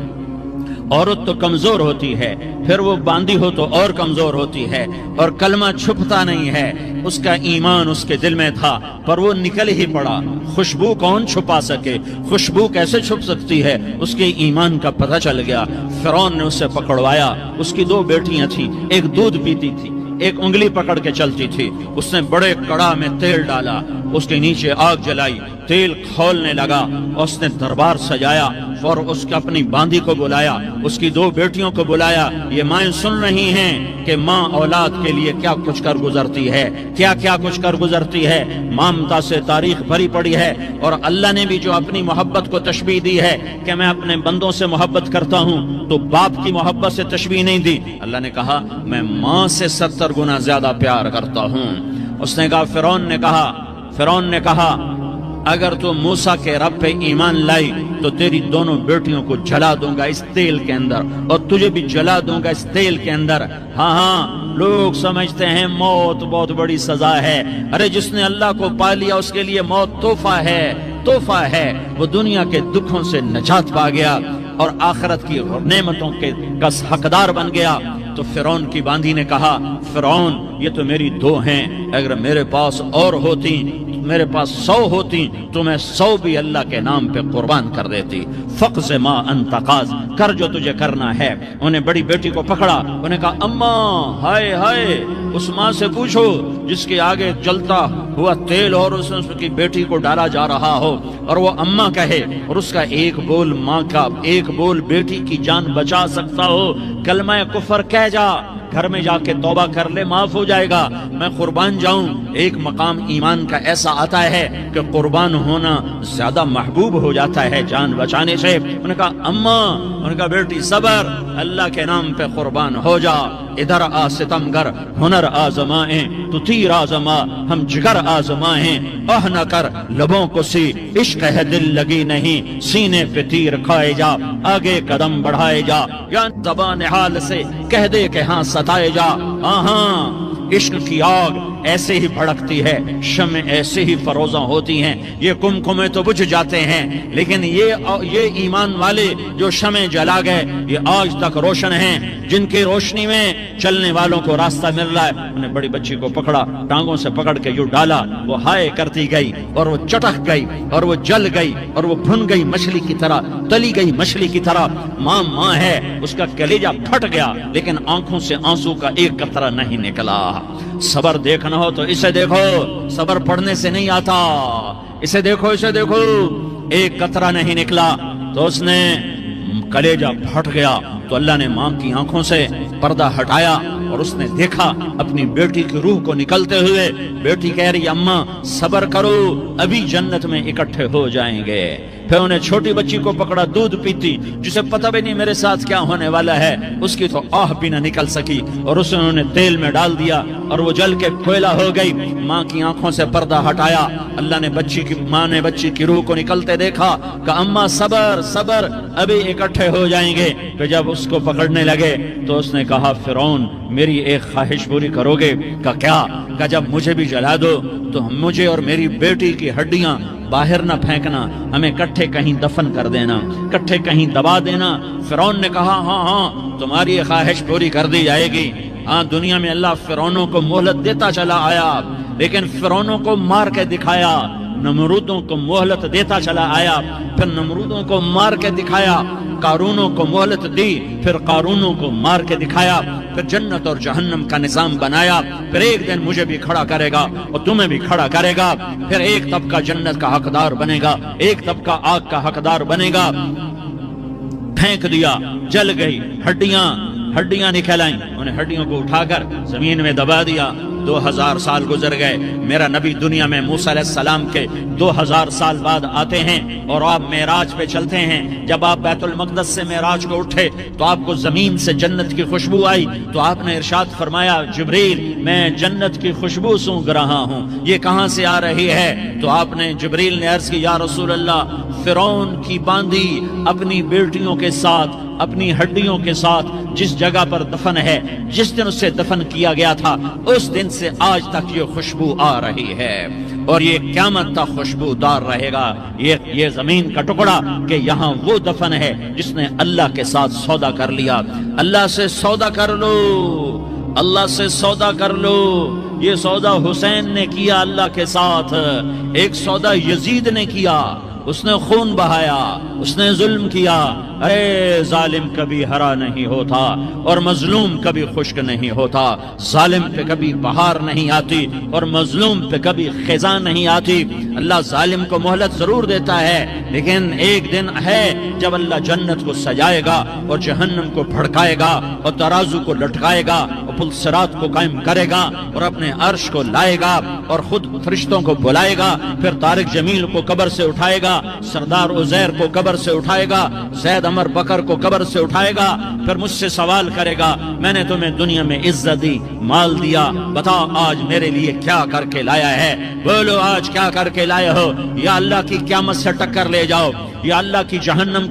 عورت تو کمزور ہوتی ہے، پھر وہ باندھی ہو تو اور کمزور ہوتی ہے، اور کلمہ چھپتا نہیں ہے۔ اس کا ایمان اس کے دل میں تھا، پر وہ نکل ہی پڑا۔ خوشبو کون چھپا سکے؟ خوشبو کیسے چھپ سکتی ہے؟ اس کے ایمان کا پتہ چل گیا۔ فرعون نے اسے پکڑوایا۔ اس کی 2 بیٹیاں تھیں، ایک دودھ پیتی تھی، ایک انگلی پکڑ کے چلتی تھی۔ اس نے بڑے کڑا میں تیل ڈالا، اس کے نیچے آگ جلائی، تیل کھولنے لگا، اس نے دربار سجایا، اور اس کا اپنی باندھی کو بلایا، اس کی 2 بیٹیوں کو بلایا۔ یہ مائیں سن رہی ہیں کہ ماں اولاد کے لیے کیا کچھ کر گزرتی ہے، کیا کچھ کر گزرتی ہے۔ مامتا سے تاریخ بھری پڑی ہے، اور اللہ نے بھی جو اپنی محبت کو تشبیہ دی ہے کہ میں اپنے بندوں سے محبت کرتا ہوں، تو باپ کی محبت سے تشبیہ نہیں دی۔ اللہ نے کہا میں ماں سے 70 گنا زیادہ پیار کرتا ہوں۔ اس نے کہا، فرعون نے کہا اگر تو موسیٰ کے رب پہ ایمان لائی تو تیری دونوں بیٹیوں کو جلا دوں گا اس تیل کے اندر، اور تجھے بھی جلا دوں گا اس تیل کے اندر۔ ہاں لوگ سمجھتے ہیں موت بہت بڑی سزا ہے۔ ارے جس نے اللہ کو پا لیا اس کے لیے موت تحفہ ہے۔ وہ دنیا کے دکھوں سے نجات پا گیا اور آخرت کی نعمتوں کا حقدار بن گیا۔ تو فرعون کی باندھی نے کہا، فرعون یہ تو میری 2 ہیں، اگر میرے پاس اور ہوتی، میرے پاس 100 ہوتی تو میں 100 بھی اللہ کے نام پہ قربان کر دیتی۔ فقض ما انت قاض، کر جو تجھے کرنا ہے۔ انہیں بڑی بیٹی کو پکڑا، انہیں کہا اماں ہائے اس ماں سے پوچھو جس کے آگے جلتا ہوا تیل اور اس کی بیٹی کو ڈالا جا رہا ہو، اور وہ اماں کہے، اور اس کا ایک بول ماں کا، ایک بول بیٹی کی جان بچا سکتا ہو۔ کلمہ کفر کہہ جا، گھر میں جا کے توبہ کر لے، معاف ہو جائے گا، میں قربان جاؤں۔ ایک مقام ایمان کا ایسا آتا ہے کہ قربان ہونا زیادہ محبوب ہو جاتا ہے جان بچانے سے۔ انہوں نے کہا اماں، انہوں نے کہا بیٹی صبر، اللہ کے نام پہ قربان ہو جا۔ ادھر آ ستمگر، ہنر آزمائیں تو تیر آزما، ہم جگر آزمائیں آہ نہ کر لبوں کو سی، عشق ہے دل لگی نہیں، سینے پہ تیر کھائے جا، آگے قدم بڑھائے جا، یا زبان حال سے کہہ دے کہ ہاں ستائے جا۔ ہاں عشق کی آگ ایسے ہی بھڑکتی ہے، شمع ایسے ہی فروزاں ہوتی ہیں، یہ کمکمے تو بجھ جاتے ہیں، لیکن یہ ایمان والے جو شمع جلا گئے یہ آج تک روشن ہیں، جن کی روشنی میں چلنے والوں کو راستہ مل رہا ہے۔ انہوں نے بڑی بچی کو پکڑا، ٹانگوں سے پکڑ کے یوں ڈالا، وہ ہائے کرتی گئی اور وہ چٹک گئی اور وہ جل گئی اور وہ بھن گئی مچھلی کی طرح، تلی گئی مچھلی کی طرح۔ ماں ماں ہے، اس کا کلیجہ پھٹ گیا لیکن آنکھوں سے آنسو کا ایک قطرہ نہیں نکلا۔ صبر دیکھنا ہو تو اسے دیکھو، صبر پڑھنے سے نہیں آتا، اسے دیکھو، اسے دیکھو، ایک قطرہ نہیں نکلا تو اس نے کلیجہ پھٹ گیا۔ تو اللہ نے ماں کی آنکھوں سے پردہ ہٹایا اور اس نے دیکھا اپنی بیٹی کی روح کو نکلتے ہوئے۔ بیٹی کہہ رہی اماں صبر کرو، ابھی جنت میں اکٹھے ہو جائیں گے۔ پھر انہیں چھوٹی بچی کو پکڑا، دودھ پیتی، جسے پتہ بھی نہیں میرے ساتھ کیا ہونے والا ہے، اس کی تو آہ بھی نہ نکل سکی، اور اسے انہوں نے تیل میں ڈال دیا اور وہ جل کے کوئلہ ہو گئی۔ ماں کی آنکھوں سے پردہ ہٹایا، اللہ نے ماں نے بچی کی روح کو نکلتے دیکھا کہ اماں صبر صبر، ابھی اکٹھے ہو جائیں گے۔ پھر جب اس کو پکڑنے لگے تو اس نے کہا فرعون میری ایک خواہش پوری کرو گے؟ کہ کیا؟ کہ جب مجھے بھی جلا دو تو مجھے اور میری بیٹی کی ہڈیاں باہر نہ پھینکنا، ہمیں کٹھے کہیں دفن کر دینا، کٹھے کہیں دبا دینا۔ فرعون نے کہا ہاں تمہاری یہ خواہش پوری کر دی جائے گی۔ ہاں دنیا میں اللہ فرعونوں کو مہلت دیتا چلا آیا، لیکن فرعونوں کو مار کے دکھایا، نمرودوں کو مہلت دیتا چلا آیا، پھر نمرودوں کو مار کے دکھایا، قارونوں کو مہلت دی، پھر قارونوں کو مار کے دکھایا، پھر جنت اور جہنم کا نظام بنایا۔ پھر ایک دن مجھے بھی کھڑا کرے گا اور تمہیں بھی کھڑا کرے گا، پھر ایک طبقہ جنت کا حقدار بنے گا، ایک طبقہ آگ کا حقدار بنے گا۔ پھینک دیا، جل گئی، ہڈیاں نکل آئیں، انہیں ہڈیوں کو اٹھا کر زمین میں دبا دیا۔ 2000 سال گزر گئے، میرا نبی دنیا میں موسیٰ علیہ السلام کے 2000 سال بعد آتے ہیں اور آپ معراج پہ چلتے ہیں۔ جب آپ بیت المقدس سے معراج کو اٹھے تو آپ کو زمین سے جنت کی خوشبو آئی، تو آپ نے ارشاد فرمایا جبریل میں جنت کی خوشبو سونگ رہا ہوں، یہ کہاں سے آ رہی ہے؟ تو آپ نے جبریل نے عرض کی یا رسول اللہ فرعون کی باندھی اپنی بیٹیوں کے ساتھ، اپنی ہڈیوں کے ساتھ جس جگہ پر دفن ہے، جس دن اسے دفن کیا گیا تھا، اس دن سے آج تک یہ خوشبو آ رہی ہے اور یہ قیامت تک خوشبو دار رہے گا۔ یہ زمین کا ٹکڑا کہ یہاں وہ دفن ہے جس نے اللہ کے ساتھ سودا کر لیا۔ اللہ سے سودا کر لو، اللہ سے سودا کر لو۔ یہ سودا حسین نے کیا اللہ کے ساتھ، ایک سودا یزید نے کیا، اس نے خون بہایا، اس نے ظلم کیا۔ اے ظالم کبھی ہرا نہیں ہوتا اور مظلوم کبھی خشک نہیں ہوتا، ظالم پہ کبھی بہار نہیں آتی اور مظلوم پہ کبھی خزاں نہیں آتی۔ اللہ ظالم کو مہلت ضرور دیتا ہے، لیکن ایک دن ہے جب اللہ جنت کو سجائے گا اور جہنم کو بھڑکائے گا اور ترازو کو لٹکائے گا اور پل صراط کو قائم کرے گا اور اپنے عرش کو لائے گا اور خود فرشتوں کو بلائے گا، پھر طارق جمیل کو قبر سے اٹھائے گا، سردار عزیر کو قبر سے اٹھائے گا، زید عمر بکر کو قبر سے اٹھائے گا، پھر مجھ سے سوال کرے گا میں نے تمہیں دنیا میں عزت دی، مال دیا، بتا آج میرے لیے کیا کر کے لایا ہے؟ بولو آج کیا کر کے لائے ہو؟ یا اللہ کی قیامت سے ٹکر لے جاؤ، یا اللہ کی جہنم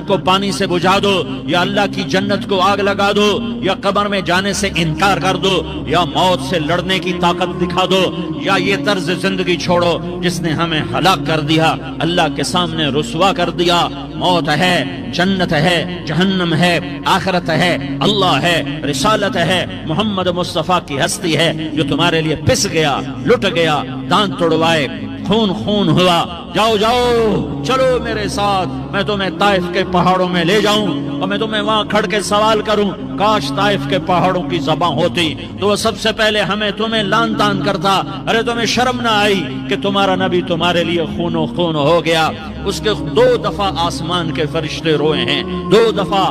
کو پانی سے بجھا دو، یا اللہ کی جنت کو آگ لگا دو، یا قبر میں جانے سے انکار کر دو، یا موت سے لڑنے کی طاقت دکھا دو، یا یہ طرز زندگی چھوڑو جس نے ہمیں ہلاک کر دیا، اللہ کے سامنے رسوا کر دیا۔ موت ہے، جنت ہے، جہنم ہے، آخرت ہے، اللہ ہے، رسالت ہے، محمد مصطفیٰ کی ہستی ہے جو تمہارے لیے پس گیا، لٹ گیا، دانت توڑوائے، خون ہوا۔ جاؤ چلو میرے ساتھ، میں تمہیں طائف کے پہاڑوں میں لے جاؤں اور میں تمہیں وہاں کھڑ کے سوال کروں، کاش طائف کے پہاڑوں کی زبان ہوتی تو وہ سب سے پہلے تمہیں لان تان کرتا۔ ارے تمہیں شرم نہ آئی کہ تمہارا نبی تمہارے لیے خون ہو گیا؟ اس کے 2 دفعہ آسمان کے فرشتے روئے ہیں، 2 دفعہ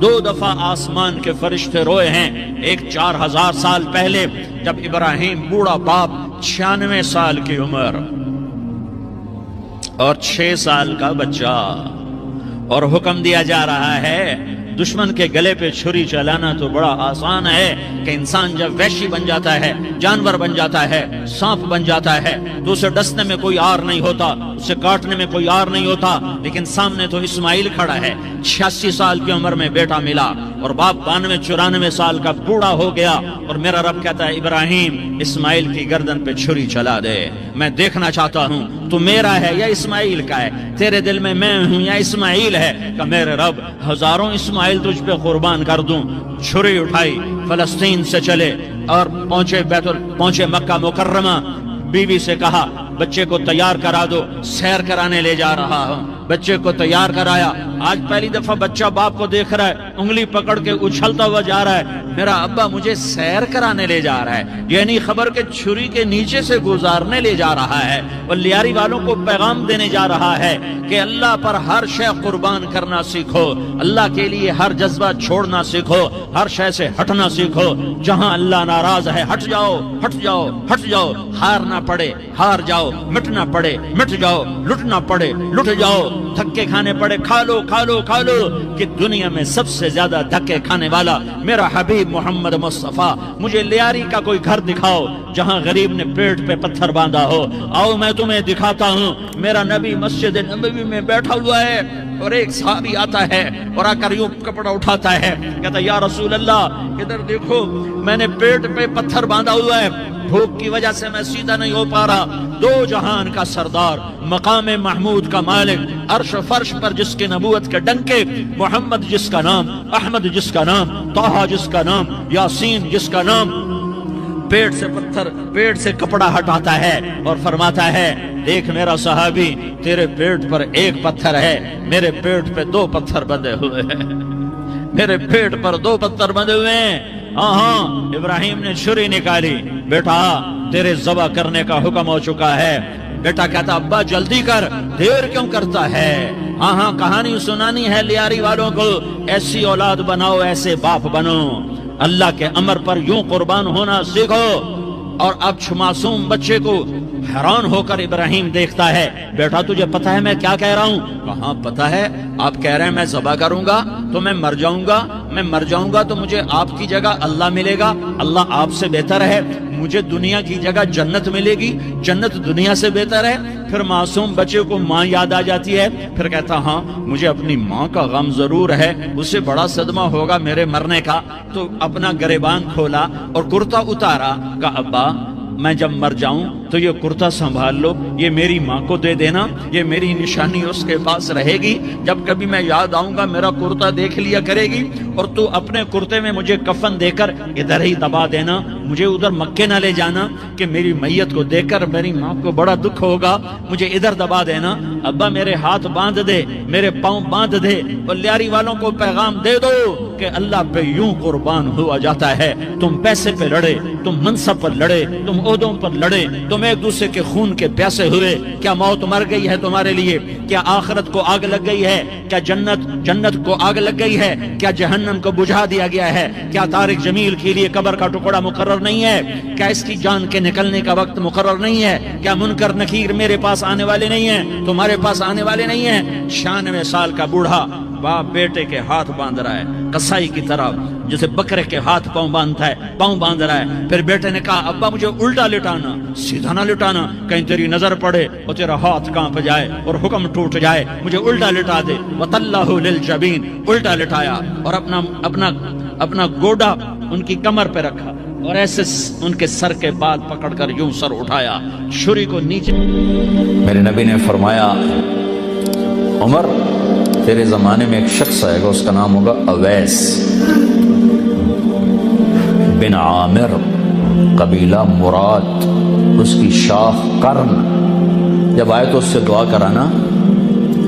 2 دفعہ آسمان کے فرشتے روئے ہیں، ایک 4000 سال پہلے جب ابراہیم بوڑھا باپ 96 سال کی عمر اور 6 سال کا بچہ، اور حکم دیا جا رہا ہے دشمن کے گلے پہ چھری چلانا تو بڑا آسان ہے کہ انسان جب وحشی بن جاتا ہے، جانور بن جاتا ہے، سانپ بن جاتا ہے تو اسے ڈسنے میں کوئی آر نہیں ہوتا، اسے کاٹنے میں کوئی آر نہیں ہوتا، لیکن سامنے تو اسماعیل کھڑا ہے، 86 سال کی عمر میں بیٹا ملا اور باپ 92-94 سال کا بوڑھا ہو گیا، اور میرا رب کہتا ہے ابراہیم اسماعیل کی گردن پہ چھری چلا دے، میں دیکھنا چاہتا ہوں تو میرا ہے یا اسماعیل کا ہے، تیرے دل میں میں ہوں یا اسماعیل ہے، کہ میرے رب ہزاروں اسماعیل تجھ پہ قربان کر دوں۔ چھری اٹھائی، فلسطین سے چلے اور پہنچے مکہ مکرمہ، بیوی سے کہا بچے کو تیار کرا دو، سیر کرانے لے جا رہا ہوں، بچے کو تیار کرایا۔ آج پہلی دفعہ بچہ باپ کو دیکھ رہا ہے، انگلی پکڑ کے اچھلتا ہوا جا رہا ہے، میرا ابا مجھے سیر کرانے لے جا رہا ہے، یعنی خبر کہ چھری کے نیچے سے گزارنے لے جا رہا ہے، اور لیاری والوں کو پیغام دینے جا رہا ہے کہ اللہ پر ہر شے قربان کرنا سیکھو، اللہ کے لیے ہر جذبہ چھوڑنا سیکھو، ہر شے سے ہٹنا سیکھو، جہاں اللہ ناراض ہے ہٹ جاؤ، ہٹ جاؤ، ہٹ جاؤ، ہار نہ پڑے ہار جاؤ، مٹنا پڑے مٹ جاؤ، لٹنا پڑے لٹ جاؤ، دھکے کھانے پڑے کھا لو کھا لو کھا لو، کہ دنیا میں سب سے زیادہ دھکے کھانے والا میرا حبیب محمد مصطفیٰ، مجھے لیاری کا کوئی گھر دکھاؤ جہاں غریب نے پیٹ پہ پتھر باندھا ہو، آؤ میں تمہیں دکھاتا ہوں۔ میرا نبی مسجد نبوی میں بیٹھا ہوا ہے اور ایک صحابی آتا ہے اور آ کر یوں کپڑا اٹھاتا ہے، کہتا ہے یا رسول اللہ ادھر دیکھو، میں نے پیٹ پہ پتھر باندھا ہوا ہے، بھوک کی وجہ سے میں سیدھا نہیں ہو پا رہا، 2 جہان کا سردار، مقام محمود کا مالک، عرش و فرش پر جس کے نبوت کے ڈنکے، محمد جس کا نام، احمد جس کا نام، طہ جس کا نام، یاسین جس کا نام، پیٹ سے پتھر، پیٹ سے کپڑا ہٹاتا ہے اور فرماتا ہے دیکھ میرا صحابی، تیرے پیٹ پر 1 پتھر ہے، میرے پیٹ پہ 2 پتھر بندھے ہوئے ہیں، میرے پیٹ پر 2 پتھر بندھے ہوئے ہیں۔ ہاں ابراہیم نے چھری نکالی، بیٹا تیرے ذبح کرنے کا حکم ہو چکا ہے۔ بیٹا کہتا ابا جلدی کر، دیر کیوں کرتا ہے؟ ہاں کہانی سنانی ہے لیاری والوں کو، ایسی اولاد بناؤ، ایسے باپ بنو، اللہ کے امر پر یوں قربان ہونا سیکھو۔ اور اب معصوم بچے کو حیران ہو کر ابراہیم دیکھتا ہے، بیٹا تجھے پتہ ہے میں کیا کہہ رہا ہوں؟ کہاں پتہ ہے، آپ کہہ رہے ہیں میں ذبح کروں گا تو میں مر جاؤں گا، میں مر جاؤں گا تو مجھے آپ کی جگہ اللہ ملے گا، اللہ آپ سے بہتر ہے، مجھے دنیا کی جگہ جنت ملے گی، جنت دنیا سے بہتر ہے۔ پھر معصوم بچے کو ماں یاد آ جاتی ہے، پھر کہتا ہاں مجھے اپنی ماں کا غم ضرور ہے، اسے بڑا صدمہ ہوگا میرے مرنے کا، تو اپنا گریبان کھولا اور کرتا اتارا، کہا ابا میں جب مر جاؤں تو یہ کرتا سنبھال لو، یہ میری ماں کو دے دینا، یہ میری نشانی اس کے پاس رہے گی، جب کبھی میں یاد آؤں گا میرا کرتا دیکھ لیا کرے گی، اور تو اپنے کرتے میں مجھے کفن دے کر ادھر ہی دبا دینا، مجھے ادھر مکے نہ لے جانا کہ میری میت کو دیکھ کر میری ماں کو بڑا دکھ ہوگا، مجھے ادھر دبا دینا۔ ابا میرے ہاتھ باندھ دے، میرے پاؤں باندھ دے، اور لیاری والوں کو پیغام دے دو کہ اللہ پہ یوں قربان ہوا جاتا ہے۔ تم پیسے پہ لڑے، تم منصب پر لڑے، تم عہدوں پر لڑے، تم ایک دوسرے کے خون کے پیاسے ہوئے، کیا موت مر گئی ہے تمہارے لیے؟ کیا آخرت کو آگ لگ گئی ہے؟ کیا جنت کو آگ لگ گئی ہے؟ کیا جہنم کو بجھا دیا گیا ہے؟ کیا طارق جمیل کے لیے قبر کا ٹکڑا مقرر نہیں ہے؟ کیا اس کی جان کے نکلنے کا وقت مقرر نہیں ہے؟ کیا منکر نکیر میرے پاس آنے والے نہیں ہیں، تمہارے پاس آنے والے نہیں ہیں؟ 96 سال کا بوڑھا باپ بیٹے کے ہاتھ باندھ رہا ہے قصائی کی طرح، جیسے بکرے کے ہاتھ پاؤں باندھتا ہے، پاؤں باندھ رہا ہے۔ پھر بیٹے نے کہا ابا مجھے الٹا لٹانا، سیدھا نہ لٹانا، کہیں تیری نظر پڑے اور تیرا ہاتھ کانپ جائے اور حکم ٹوٹ جائے، مجھے الٹا لٹا دے۔ وَطَلَّهُ لِلْجَبِينِ، الٹا لٹایا اور اپنا گوڈا ان کی کمر پہ رکھا اور ایسے ان کے سر کے بال پکڑ کر یوں سر اٹھایا، چھری کو نیچے۔ میرے نبی نے فرمایا عمر تیرے زمانے میں ایک شخص آئے گا، اس کا نام ہوگا اویس بن عامر، قبیلہ مراد، اس کی شاخ قرن، جب آئے تو اس سے دعا کرانا۔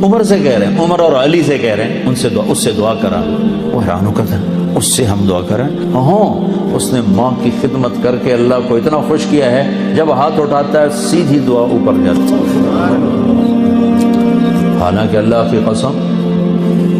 عمر سے کہہ رہے ہیں، عمر اور علی سے کہہ رہے ہیں اس سے دعا کرا۔ وہ حیران ہو کر اس سے ہم دعا کریں؟ ہاں، اس نے ماں کی خدمت کر کے اللہ کو اتنا خوش کیا ہے، جب ہاتھ اٹھاتا ہے سیدھی دعا اوپر جاتی ہے۔ حالانکہ اللہ کی قسم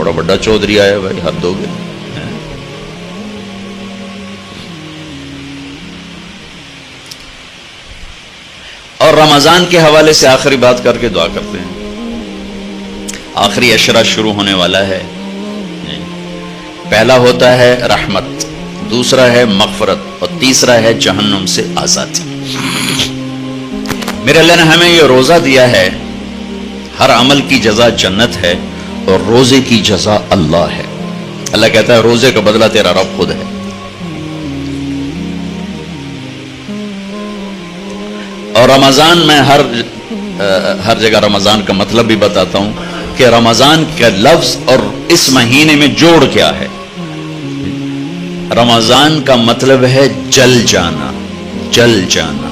بڑا بڑا چودھری آیا بھائی، حد ہو گیا. اور رمضان کے حوالے سے آخری بات کر کے دعا کرتے ہیں. آخری عشرہ شروع ہونے والا ہے. پہلا ہوتا ہے رحمت، دوسرا ہے مغفرت، اور تیسرا ہے جہنم سے آزادی. میرے اللہ نے ہمیں یہ روزہ دیا ہے، ہر عمل کی جزا جنت ہے اور روزے کی جزا اللہ ہے. اللہ کہتا ہے روزے کا بدلہ تیرا رب خود ہے. اور رمضان میں ہر جگہ رمضان کا مطلب بھی بتاتا ہوں کہ رمضان کا لفظ اور اس مہینے میں جوڑ کیا ہے. رمضان کا مطلب ہے جل جانا، جل جانا.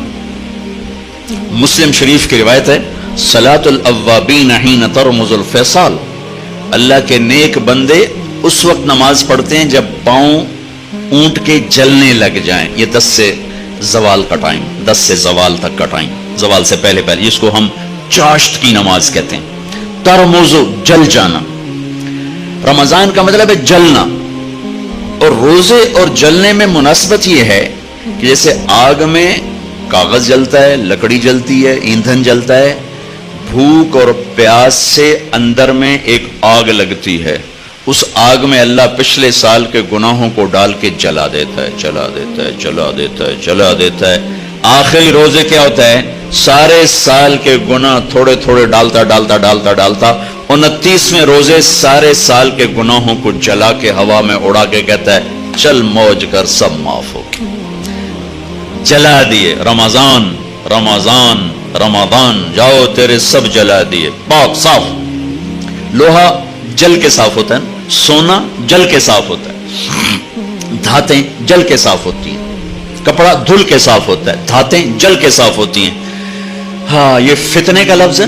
مسلم شریف کی روایت ہے صلاۃ الاوابین حین ترمز الفصال، اللہ کے نیک بندے اس وقت نماز پڑھتے ہیں جب پاؤں اونٹ کے جلنے لگ جائیں. یہ 10 سے زوال کا ٹائم، 10 سے زوال تک کا ٹائم، زوال سے پہلے پہلے، جس کو ہم چاشت کی نماز کہتے ہیں. ترمزو جل جانا. رمضان کا مطلب ہے جلنا. اور روزے اور جلنے میں مناسبت یہ ہے کہ جیسے آگ میں کاغذ جلتا ہے، لکڑی جلتی ہے، ایندھن جلتا ہے، بھوک اور پیاس سے اندر میں ایک آگ لگتی ہے. اس آگ میں اللہ پچھلے سال کے گناہوں کو ڈال کے جلا دیتا ہے، جلا دیتا ہے، جلا دیتا ہے، جلا دیتا ہے. آخری روزے کیا ہوتا ہے؟ سارے سال کے گناہ تھوڑے تھوڑے ڈالتا ڈالتا ڈالتا ڈالتا 29ویں روزے سارے سال کے گناہوں کو جلا کے ہوا میں اڑا کے کہتا ہے چل موج کر، سب معاف ہو. جلا دیے. رمضان رمضان رمضان، جاؤ تیرے سب جلا دیے، پاک صاف. لوہا جل کے صاف ہوتا ہے، سونا جل کے صاف ہوتا ہے، دھاتیں جل کے صاف ہوتی ہیں، کپڑا دھل کے صاف ہوتا ہے، دھاتیں جل کے صاف ہوتی ہیں. ہاں یہ فتنے کا لفظ ہے.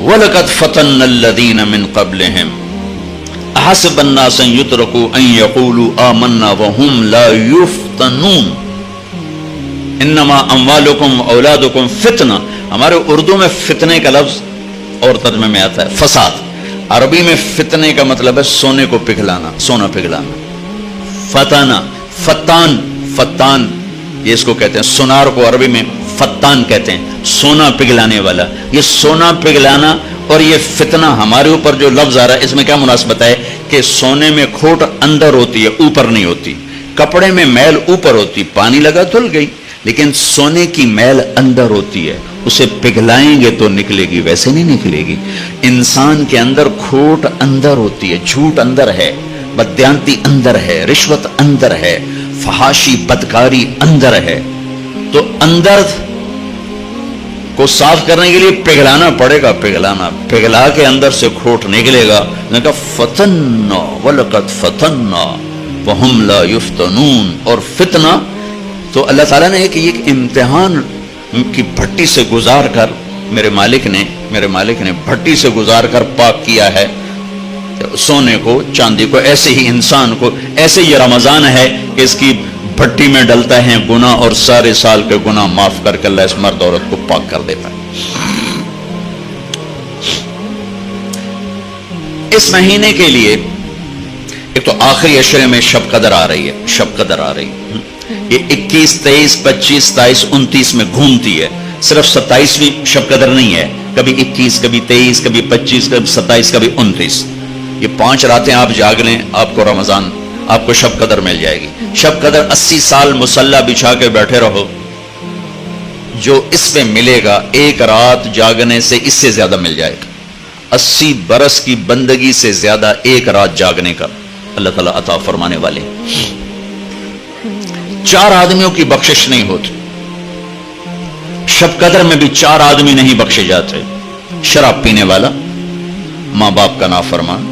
وَلَقَدْ فَتَنَّ الَّذِينَ مِن قَبْلِهِمْ أَحَسِبَ النَّاسَ أَن يُتْرَكُوا أَن يَقُولُوا آمَنَّا وَهُمْ لَا يُفْتَنُونَ إِنَّمَا أَمْوَالُكُمْ وَأَوْلَادُكُمْ فِتْنَةٌ. ہمارے اردو میں فتنے کا لفظ اور ترجمے میں آتا ہے فساد. عربی میں فتنے کا مطلب ہے سونے کو پگھلانا، سونا پگھلانا. فتانہ، فتان، فتان یہ اس کو کہتے ہیں. سونار کو عربی میں فتان کہتے ہیں، سونا پگھلانے والا. یہ سونا پگھلانا اور یہ فتنہ ہمارے اوپر جو لفظ آ رہا ہے اس میں کیا مناسبت ہے کہ سونے میں کھوٹ اندر ہوتی ہے، اوپر نہیں ہوتی. کپڑے میں میل اوپر ہوتی، پانی لگا دھل گئی، لیکن سونے کی میل اندر ہوتی ہے. اسے پگھلائیں گے تو نکلے گی، ویسے نہیں نکلے گی. انسان کے اندر کھوٹ اندر ہوتی ہے، جھوٹ اندر ہے، بدیانتی اندر ہے، رشوت اندر ہے، فحاشی بدکاری اندر ہے. تو اندر کو صاف کرنے کے لیے پگھلانا پڑے گا. پگھلانا، پگھلا کے اندر سے کھوٹ نکلے گا. نے کہا فتنہ وَلَقَدْ فَتَنَّا وَهُمْ لَا يُفْتَنُونَ. اور فتنہ تو اللہ تعالیٰ نے ایک امتحان کی بھٹی سے گزار کر میرے مالک نے بھٹی سے گزار کر پاک کیا ہے سونے کو، چاندی کو. ایسے ہی انسان کو، ایسے یہ رمضان ہے کہ اس کی بھٹی میں ڈلتا ہے گناہ اور سارے سال کے گناہ معاف کر کے اللہ اس مرد عورت کو پاک کر دیتا ہے. اس مہینے کے لیے ایک تو آخری عشرے میں شب قدر آ رہی ہے، شب قدر آ رہی ہے. یہ 21 23 25 27 29 میں گھومتی ہے. صرف 27ویں شب قدر نہیں ہے، کبھی 21 کبھی 23 کبھی 25 کبھی 27 کبھی 29. یہ 5 راتیں آپ جاگ لیں، آپ کو رمضان، آپ کو شب قدر مل جائے گی. شب قدر 80 سال مصلی بچھا کے بیٹھے رہو، جو اس پہ ملے گا ایک رات جاگنے سے اس سے زیادہ مل جائے گا. 80 برس کی بندگی سے زیادہ ایک رات جاگنے کا اللہ تعالیٰ عطا فرمانے والے. 4 آدمیوں کی بخشش نہیں ہوتی. شب قدر میں بھی 4 آدمی نہیں بخشے جاتے. شراب پینے والا، ماں باپ کا نافرمان،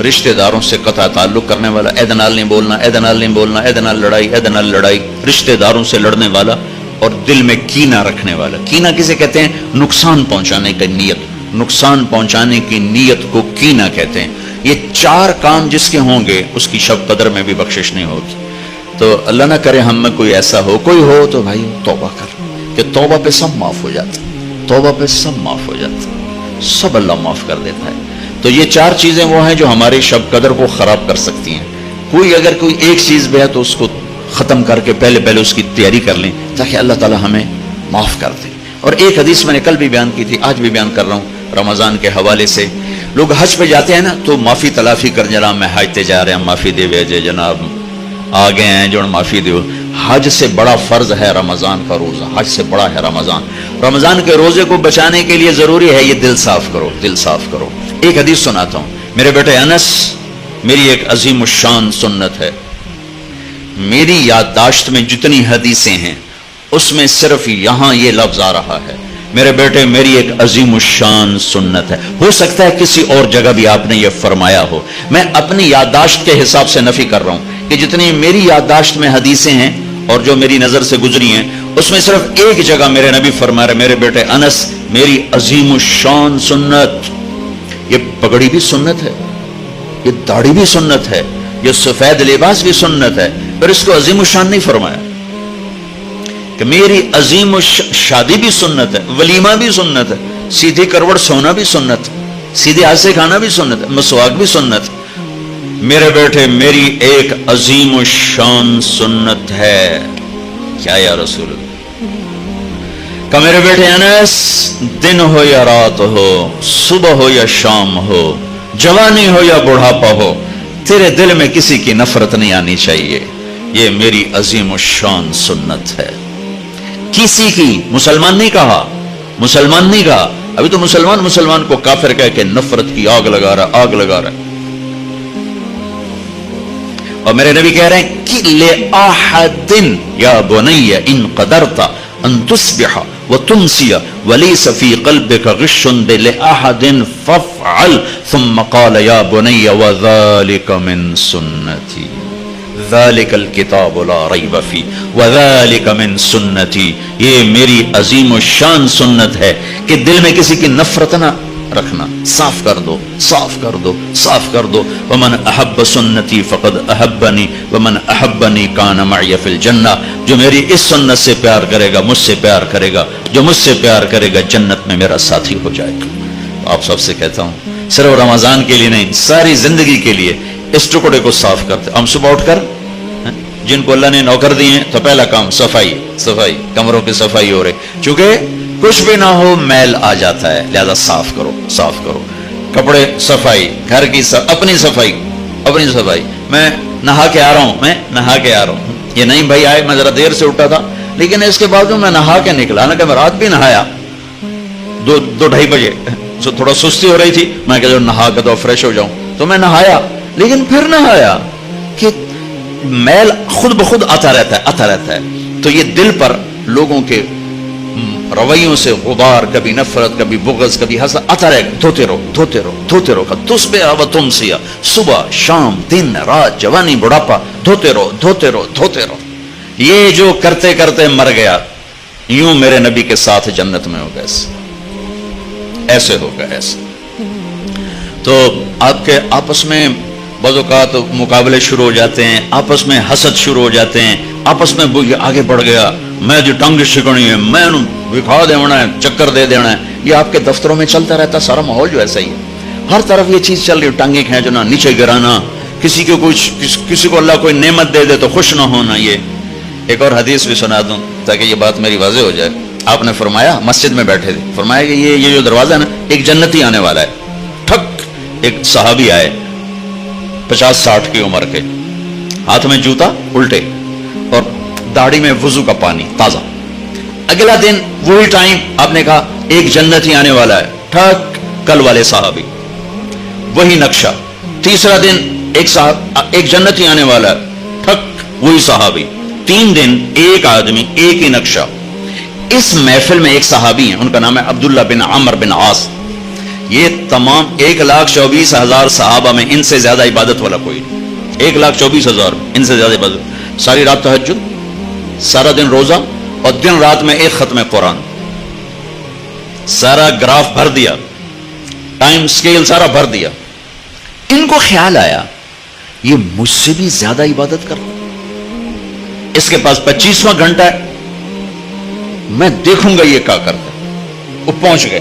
رشتہ داروں سے قطع تعلق کرنے والا، اے دنال نہیں بولنا، اے دنال نہیں بولنا، اے دنال لڑائی، اے دنال لڑائی، رشتہ داروں سے لڑنے والا اور دل میں کینہ رکھنے والا. کینہ کسے کہتے ہیں؟ نقصان پہنچانے کی نیت. نقصان پہنچانے کی نیت کو کینہ کہتے ہیں. یہ 4 کام جس کے ہوں گے اس کی شب قدر میں بھی بخشش نہیں ہوتی. تو اللہ نہ کرے ہم میں کوئی ایسا ہو، کوئی ہو تو بھائی توبہ کر، کہ توبہ پہ سب معاف ہو جاتا، توبہ پہ سب معاف ہو جاتا. سب اللہ معاف کر دیتا ہے. تو یہ 4 چیزیں وہ ہیں جو ہماری شب قدر کو خراب کر سکتی ہیں. اگر کوئی ایک چیز بھی ہے تو اس کو ختم کر کے پہلے اس کی تیاری کر لیں تاکہ اللہ تعالیٰ ہمیں معاف کر دے. اور ایک حدیث میں نے کل بھی بیان کی تھی, آج بھی بیان کر رہا ہوں رمضان کے حوالے سے. لوگ حج پہ جاتے ہیں نا تو معافی تلافی کر, جناب میں حج تے جا رہے ہیں, معافی دے ویجے جناب آ گئے ہیں جو معافی دیو. حج سے بڑا فرض ہے رمضان کا روزہ, حج سے بڑا ہے رمضان. رمضان کے روزے کو بچانے کے لیے ضروری ہے یہ دل صاف کرو, دل صاف کرو. ایک حدیث سناتا ہوں. میرے بیٹے انس, میری ایک عظیم الشان سنت ہے. میری یادداشت میں جتنی حدیثیں ہیں اس میں صرف یہاں یہ لفظ آ رہا ہے. میرے بیٹے میری ایک عظیم الشان سنت ہے. ہو سکتا ہے کسی اور جگہ بھی آپ نے یہ فرمایا ہو. میں اپنی یادداشت کے حساب سے نفی کر رہا ہوں کہ جتنی میری یادداشت میں حدیثیں ہیں اور جو میری نظر سے گزری ہیں اس میں صرف ایک جگہ میرے نبی فرما رہے میرے بیٹے انس میری عظیم الشان سنت. یہ پگڑی بھی سنت ہے, یہ داڑھی بھی سنت ہے, یہ سفید لباس بھی سنت ہے, پر اس کو عظیم الشان نہیں فرمایا. کہ میری عظیم شادی بھی سنت ہے, ولیمہ بھی سنت ہے, سیدھی کروڑ سونا بھی سنت, سیدھے ہاتھ سے کھانا بھی سنت ہے, مسواک بھی سنت. میرے بیٹے میری ایک عظیم الشان سنت ہے. کیا یا رسول اللہ؟ کہ میرے بیٹے انس, دن ہو یا رات ہو, صبح ہو یا شام ہو, جوانی ہو یا بڑھاپا ہو, تیرے دل میں کسی کی نفرت نہیں آنی چاہیے. یہ میری عظیم الشان سنت ہے. کسی کی, مسلمان نہیں کہا, مسلمان نہیں کہا. ابھی تو مسلمان کو کافر کہہ کے نفرت کی آگ لگا رہا, آگ لگا رہا. اور میرے نبی کہہ رہے ہیں کہ لِأَحَدٍ یا بنی ان قدرت ان تصبح وتمسی وليس في قلبك غش لأحد فافعل ثم قال يا بني وذلك من سنتي ذلك الكتاب لا ريب فيه وذلك من سنتي. یہ میری عظیم الشان سنت ہے کہ دل میں کسی کی نفرت نہ رکھنا. صاف کر دو, صاف کر دو, صاف کر دو. ومن احب سنتی فقد احبنی ومن احبنی کان معی فی الجنہ. جو میری اس سنت سے پیار کرے گا مجھ سے پیار کرے گا, جو مجھ سے پیار کرے گا جنت میں میرا ساتھی ہو جائے گا. آپ سب سے کہتا ہوں صرف رمضان کے لیے نہیں, ساری زندگی کے لیے اس ٹکڑے کو صاف کرتے. ہم صبح اٹھ کر جن کو اللہ نے نوکر دیے ہیں تو پہلا کام صفائی, صفائی, کمروں کی صفائی ہو رہی. چونکہ کچھ بھی نہ ہو میل آ جاتا ہے, لہذا صاف کرو, صاف کرو. کپڑے صفائی, گھر کی اپنی صفائی, اپنی صفائی. میں نہا کے آ رہا ہوں, میں نہا کے آ رہا ہوں. یہ نہیں بھائی آئے میں ذرا دیر سے اٹھا تھا لیکن اس کے بعد میں نہا کے نکلا نا, کہ میں رات بھی نہایا 2-2:30 بجے, تھوڑا سستی ہو رہی تھی, میں کہ نہا کے تو فریش ہو جاؤں, تو میں نہایا. لیکن پھر نہایا کہ میل خود بخود آتا رہتا ہے, آتا رہتا ہے. تو یہ دل پر لوگوں کے رویوں سے غبار, کبھی نفرت, کبھی بغض, کبھی حسد آتا رہے گا. دھوتے رہو, دھوتے رہو, دھوتے رہو. تصبح و تمسی, صبح شام دن رات جوانی بڑھاپا, دھوتے رہو, دھوتے رہو, دھوتے رہو. یہ جو کرتے کرتے مر گیا یوں میرے نبی کے ساتھ جنت میں ہوگا. ایسے ہوگا, ایسے. تو آپ کے آپس میں بعض اوقات مقابلے شروع ہو جاتے ہیں, آپس میں حسد شروع ہو جاتے ہیں, آپس میں آگے بڑھ گیا, میں جو ٹنگ شکنی ہے, میں دکھا دینا ہے, چکر دے دینا ہے. یہ آپ کے دفتروں میں چلتا رہتا, سارا ماحول جو ایسا ہی ہے. ہر طرف یہ چیز چل رہی ہے, ٹانگیں کھینچنا, نیچے گرانا, کسی کو کسی کو اللہ کوئی نعمت دے دے تو خوش نہ ہونا. یہ ایک اور حدیث بھی سنا دوں تاکہ یہ بات میری واضح ہو جائے. آپ نے فرمایا, مسجد میں بیٹھے تھے, فرمایا کہ یہ جو دروازہ ہے نا, ایک جنتی آنے والا ہے. ٹھک ایک صحابی آئے 50-60 کی عمر کے, ہاتھ میں جوتا الٹے اور داڑھی میں وضو کا پانی تازہ. اگلا دن وہی ٹائم آپ نے کہا ایک جنتی آنے والا ہے, ٹھک کل والے صحابی, وہی نقشہ. تیسرا دن ایک جنتی آنے والا ہے, ٹھک وہی صحابی. 3 دن ایک آدمی, ایک ہی نقشہ. اس محفل میں ایک صحابی ہیں, ان کا نام ہے عبداللہ بن عمر بن عاص. یہ تمام 1,24,000 صحابہ میں ان سے زیادہ عبادت والا کوئی نہیں. 1,24,000 ان سے زیادہ عبادت. ساری رات تہجد, سارا دن روزہ, اور دن رات میں ایک ختم قرآن. سارا گراف بھر دیا, ٹائم سکیل سارا بھر دیا. ان کو خیال آیا یہ مجھ سے بھی زیادہ عبادت کرتا, اس کے پاس 25واں گھنٹہ ہے, میں دیکھوں گا یہ کیا کرتا ہے. وہ پہنچ گئے,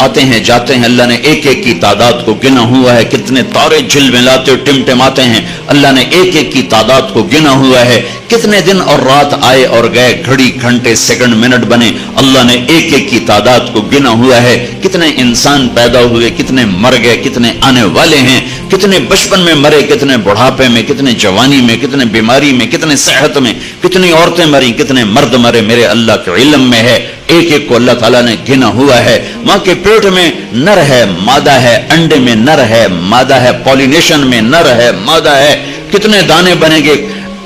آتے ہیں جاتے ہیں، اللہ نے ایک ایک کی تعداد کو گنا ہوا ہے، کتنے تارے جھلملاتے ٹمٹماتے ہیں، اللہ نے ایک ایک کی تعداد کو گنا ہوا ہے، کتنے دن اور رات آئے اور گئے، گھڑی گھنٹے سیکنڈ منٹ بنے، اللہ نے ایک ایک کی تعداد کو گنا ہوا ہے، کتنے انسان پیدا ہوئے، کتنے مر گئے، کتنے آنے والے ہیں، کتنے بچپن میں مرے، کتنے بڑھاپے میں، کتنے جوانی میں، کتنے بیماری میں، کتنے صحت میں، کتنی عورتیں مری، کتنے مرد مرے، میرے اللہ کے علم میں ہے، ایک ایک کو اللہ تعالیٰ نے گنا ہوا ہے۔ ماں کے پیٹ میں نر ہے مادہ ہے، انڈے میں نر ہے مادہ ہے، پولینیشن میں نر ہے مادہ ہے، کتنے دانے بنیں گے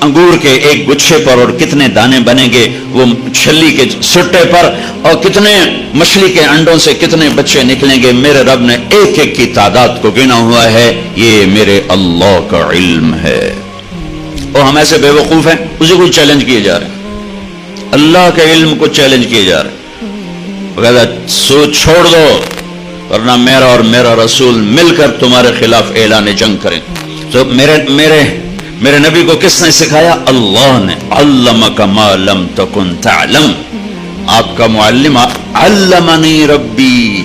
انگور کے ایک گچھے پر، اور کتنے دانے بنیں گے وہ چھلی کے سٹے پر، اور کتنے مچھلی کے انڈوں سے کتنے بچے نکلیں گے، میرے رب نے ایک ایک کی تعداد کو گنا ہوا ہے، یہ میرے اللہ کا علم ہے۔ اور ہم ایسے بے وقوف ہیں، اسی کو چیلنج کیے جا رہے ہیں، اللہ کے علم کو چیلنج کیے جا رہے ہیں، وغیرہ سوچ چھوڑ دو ورنہ میرا اور میرا رسول مل کر تمہارے خلاف اعلان جنگ کریں۔ تو میرے نبی کو کس نے سکھایا؟ اللہ نے، علمک ما لم تکن تعلم، آپ کا معلم، علمنی ربی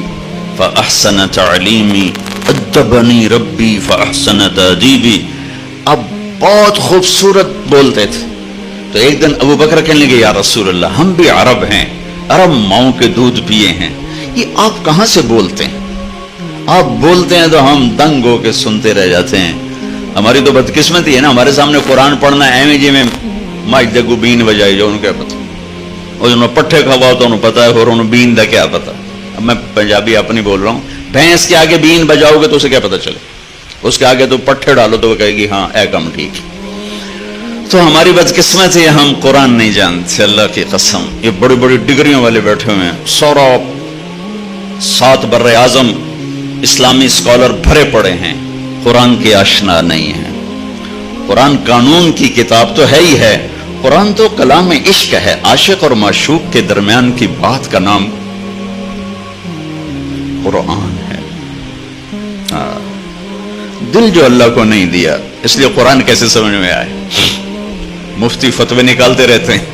فاحسن تعلیمی، ادبنی ربی فاحسن تادیبی۔ اب بہت خوبصورت بولتے تھے، تو ایک دن ابو بکر کہنے لگے یا رسول اللہ ہم بھی عرب ہیں، عرب ماؤں کے دودھ پیے ہیں، یہ آپ کہاں سے بولتے ہیں؟ آپ بولتے ہیں تو ہم دنگ ہو کے سنتے رہ جاتے ہیں۔ ہماری تو بدقسمتی ہے نا، ہمارے سامنے قرآن پڑھنا ایویں جی میں ماج دگو بین بجائی جو انہوں کیا پتا، اور انہوں پٹھے کھوا تو انہوں پتا ہے، اور انہوں بین دا کیا پتا۔ اب میں پنجابی اپنی بول رہا ہوں، بھینس کے آگے بین بجاؤ گے تو اسے کیا پتا چلے، اس کے آگے تو پٹھے ڈالو تو وہ کہے گی ہاں اے کم ٹھیک۔ تو ہماری بدقسمت ہے ہم قرآن نہیں جانتے، اللہ کی قسم۔ یہ بڑی بڑی ڈگریوں والے بیٹھے ہوئے ہیں، سورا 7 بر اعظم اسلامی اسکالر بھرے پڑے ہیں، قرآن کے آشنا نہیں ہیں۔ قرآن قانون کی کتاب تو ہے ہی ہے، قرآن تو کلام عشق ہے، عاشق اور معشوق کے درمیان کی بات کا نام قرآن ہے۔ دل جو اللہ کو نہیں دیا، اس لیے قرآن کیسے سمجھ میں آئے؟ مفتی فتوے نکالتے رہتے ہیں،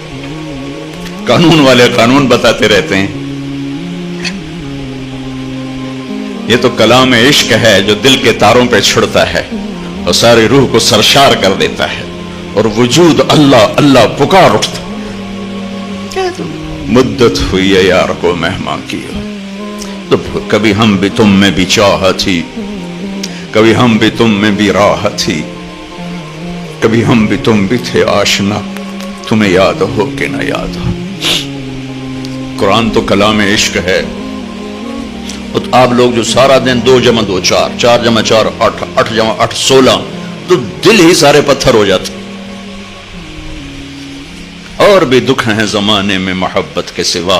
قانون والے قانون بتاتے رہتے ہیں، یہ تو کلام عشق ہے جو دل کے تاروں پہ چھڑتا ہے اور ساری روح کو سرشار کر دیتا ہے، اور وجود اللہ اللہ پکار اٹھتا۔ مدت ہوئی ہے یار کو مہمان کی، تو کبھی ہم بھی تم میں بھی چاہ تھی، کبھی ہم بھی تم میں بھی راہ تھی، کبھی ہم بھی تم بھی تھے آشنا، تمہیں یاد ہو کہ نہ یاد ہو۔ قرآن تو کلام عشق ہے۔ آپ لوگ جو سارا دن 2 × 2 4، 4 × 4 8، 8 × 8 16، تو دل ہی سارے پتھر ہو جاتے۔ اور بھی دکھ ہیں زمانے میں محبت کے سوا،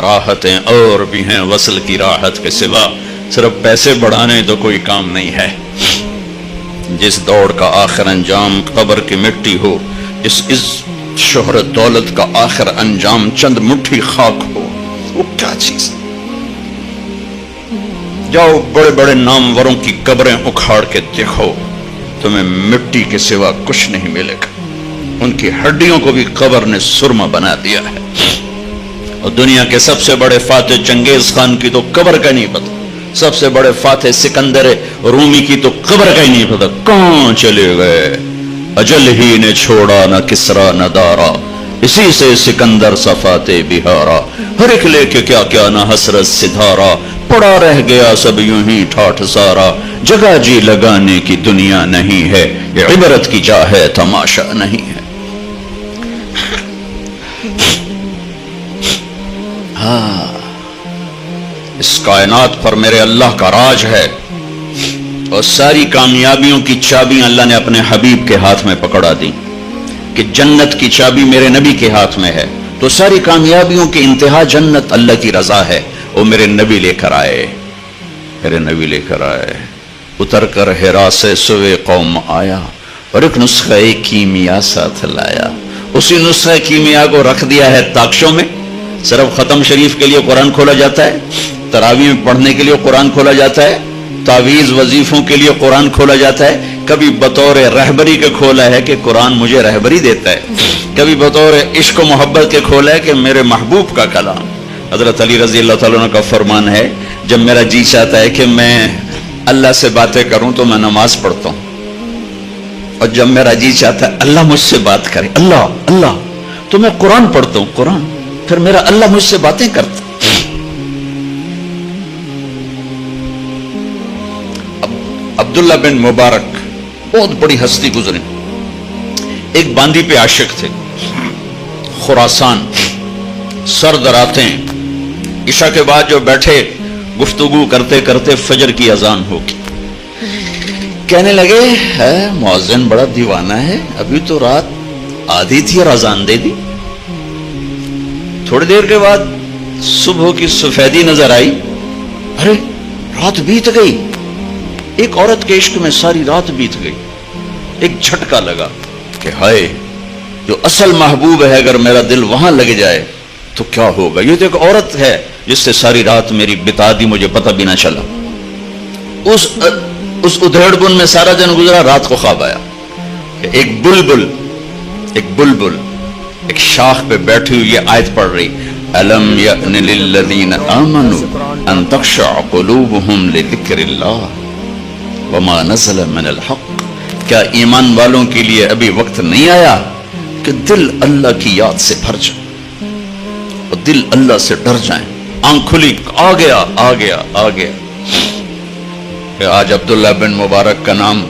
راحتیں اور بھی ہیں وصل کی راحت کے سوا، صرف پیسے بڑھانے تو کوئی کام نہیں ہے۔ جس دوڑ کا آخر انجام قبر کی مٹی ہو، اس شہرت دولت کا آخر انجام چند مٹھی خاک ہو، وہ کیا چیز؟ جاؤ بڑے بڑے ناموروں کی قبریں اکھاڑ کے دیکھو، تمہیں مٹی کے سوا کچھ نہیں ملے گا۔ ان کی ہڈیوں کو بھی قبر نے سرما بنا دیا ہے۔ اور دنیا کے سب سے بڑے فاتح چنگیز خان کی تو قبر کا نہیں پتا، سب سے بڑے فاتح سکندر رومی کی تو قبر کا ہی نہیں پتا، کہاں چلے گئے؟ اجل ہی نے چھوڑا نہ کسرا نہ دارا، اسی سے سکندر صفاتے بہارا، ہر ایک لے کے کیا کیا نہ حسرت سدھارا، پڑا رہ گیا سب یوں ہی ٹھاٹھ سارا، جگہ جی لگانے کی دنیا نہیں ہے، یہ عبرت کی جا ہے تماشا نہیں ہے۔ اس کائنات پر میرے اللہ کا راج ہے، اور ساری کامیابیوں کی چابیاں اللہ نے اپنے حبیب کے ہاتھ میں پکڑا دی، کہ جنت کی چابی میرے نبی کے ہاتھ میں ہے، تو ساری کامیابیوں کی انتہا جنت اللہ کی رضا ہے۔ وہ میرے نبی لے کر آئے، میرے نبی لے کر آئے، اتر کر ہرا سے سوے قوم آیا، اور ایک نسخہ کیمیا ساتھ لایا۔ اسی نسخہ کیمیا کو رکھ دیا ہے تاکشوں میں، صرف ختم شریف کے لیے قرآن کھولا جاتا ہے، تراویح میں پڑھنے کے لیے قرآن کھولا جاتا ہے، تعویذ وظیفوں کے لیے قرآن کھولا جاتا ہے، کبھی بطور رہبری کے کھولا ہے کہ قرآن مجھے رہبری دیتا ہے، کبھی بطور عشق و محبت کے کھولا ہے کہ میرے محبوب کا کلام۔ حضرت علی رضی اللہ تعالیٰ عنہ کا فرمان ہے، جب میرا جی چاہتا ہے کہ میں اللہ سے باتیں کروں تو میں نماز پڑھتا ہوں، اور جب میرا جی چاہتا ہے اللہ مجھ سے بات کرے، اللہ اللہ، تو میں قرآن پڑھتا ہوں، قرآن، پھر میرا اللہ مجھ سے باتیں کرتا۔ عبداللہ بن مبارک بہت بڑی ہستی گزرے، ایک باندی پہ عاشق تھے، خراسان، سرد راتیں، عشاء کے بعد جو بیٹھے گفتگو کرتے کرتے فجر کی اذان ہوگی، کہنے لگے ہے مؤذن بڑا دیوانہ ہے، ابھی تو رات آدھی تھی اور اذان دے دی۔ تھوڑی دیر کے بعد صبح کی سفیدی نظر آئی، ارے رات بیت گئی، ایک عورت کے عشق میں ساری رات بیت گئی۔ ایک جھٹکا لگا کہ ہائے، جو اصل محبوب ہے اگر میرا دل وہاں لگ جائے تو کیا ہوگا، یہ تو ایک عورت ہے جس سے ساری رات میری بتا دی، مجھے پتہ بھی نہ چلا۔ اس ادھیڑ بن میں سارا دن گزرا، رات کو خواب آیا کہ ایک بلبل ایک شاخ پہ بیٹھی ہوئی یہ آیت پڑھ رہی، أَلَمْ يَأْنِ لِلَّذِينَ آمَنُوا أَن تَخْشَعَ قُلُوبُهُمْ لِذِكْرِ اللَّهِ وَمَا نَزَلَ مِنَ الْحَقِّ، کیا ایمان والوں کے لیے ابھی وقت نہیں آیا کہ دل اللہ کی یاد سے بھر جائے اور دل اللہ سے ڈر جائیں؟ آنکھ کھلی، آ گیا کہ آج عبداللہ بن مبارک کا نام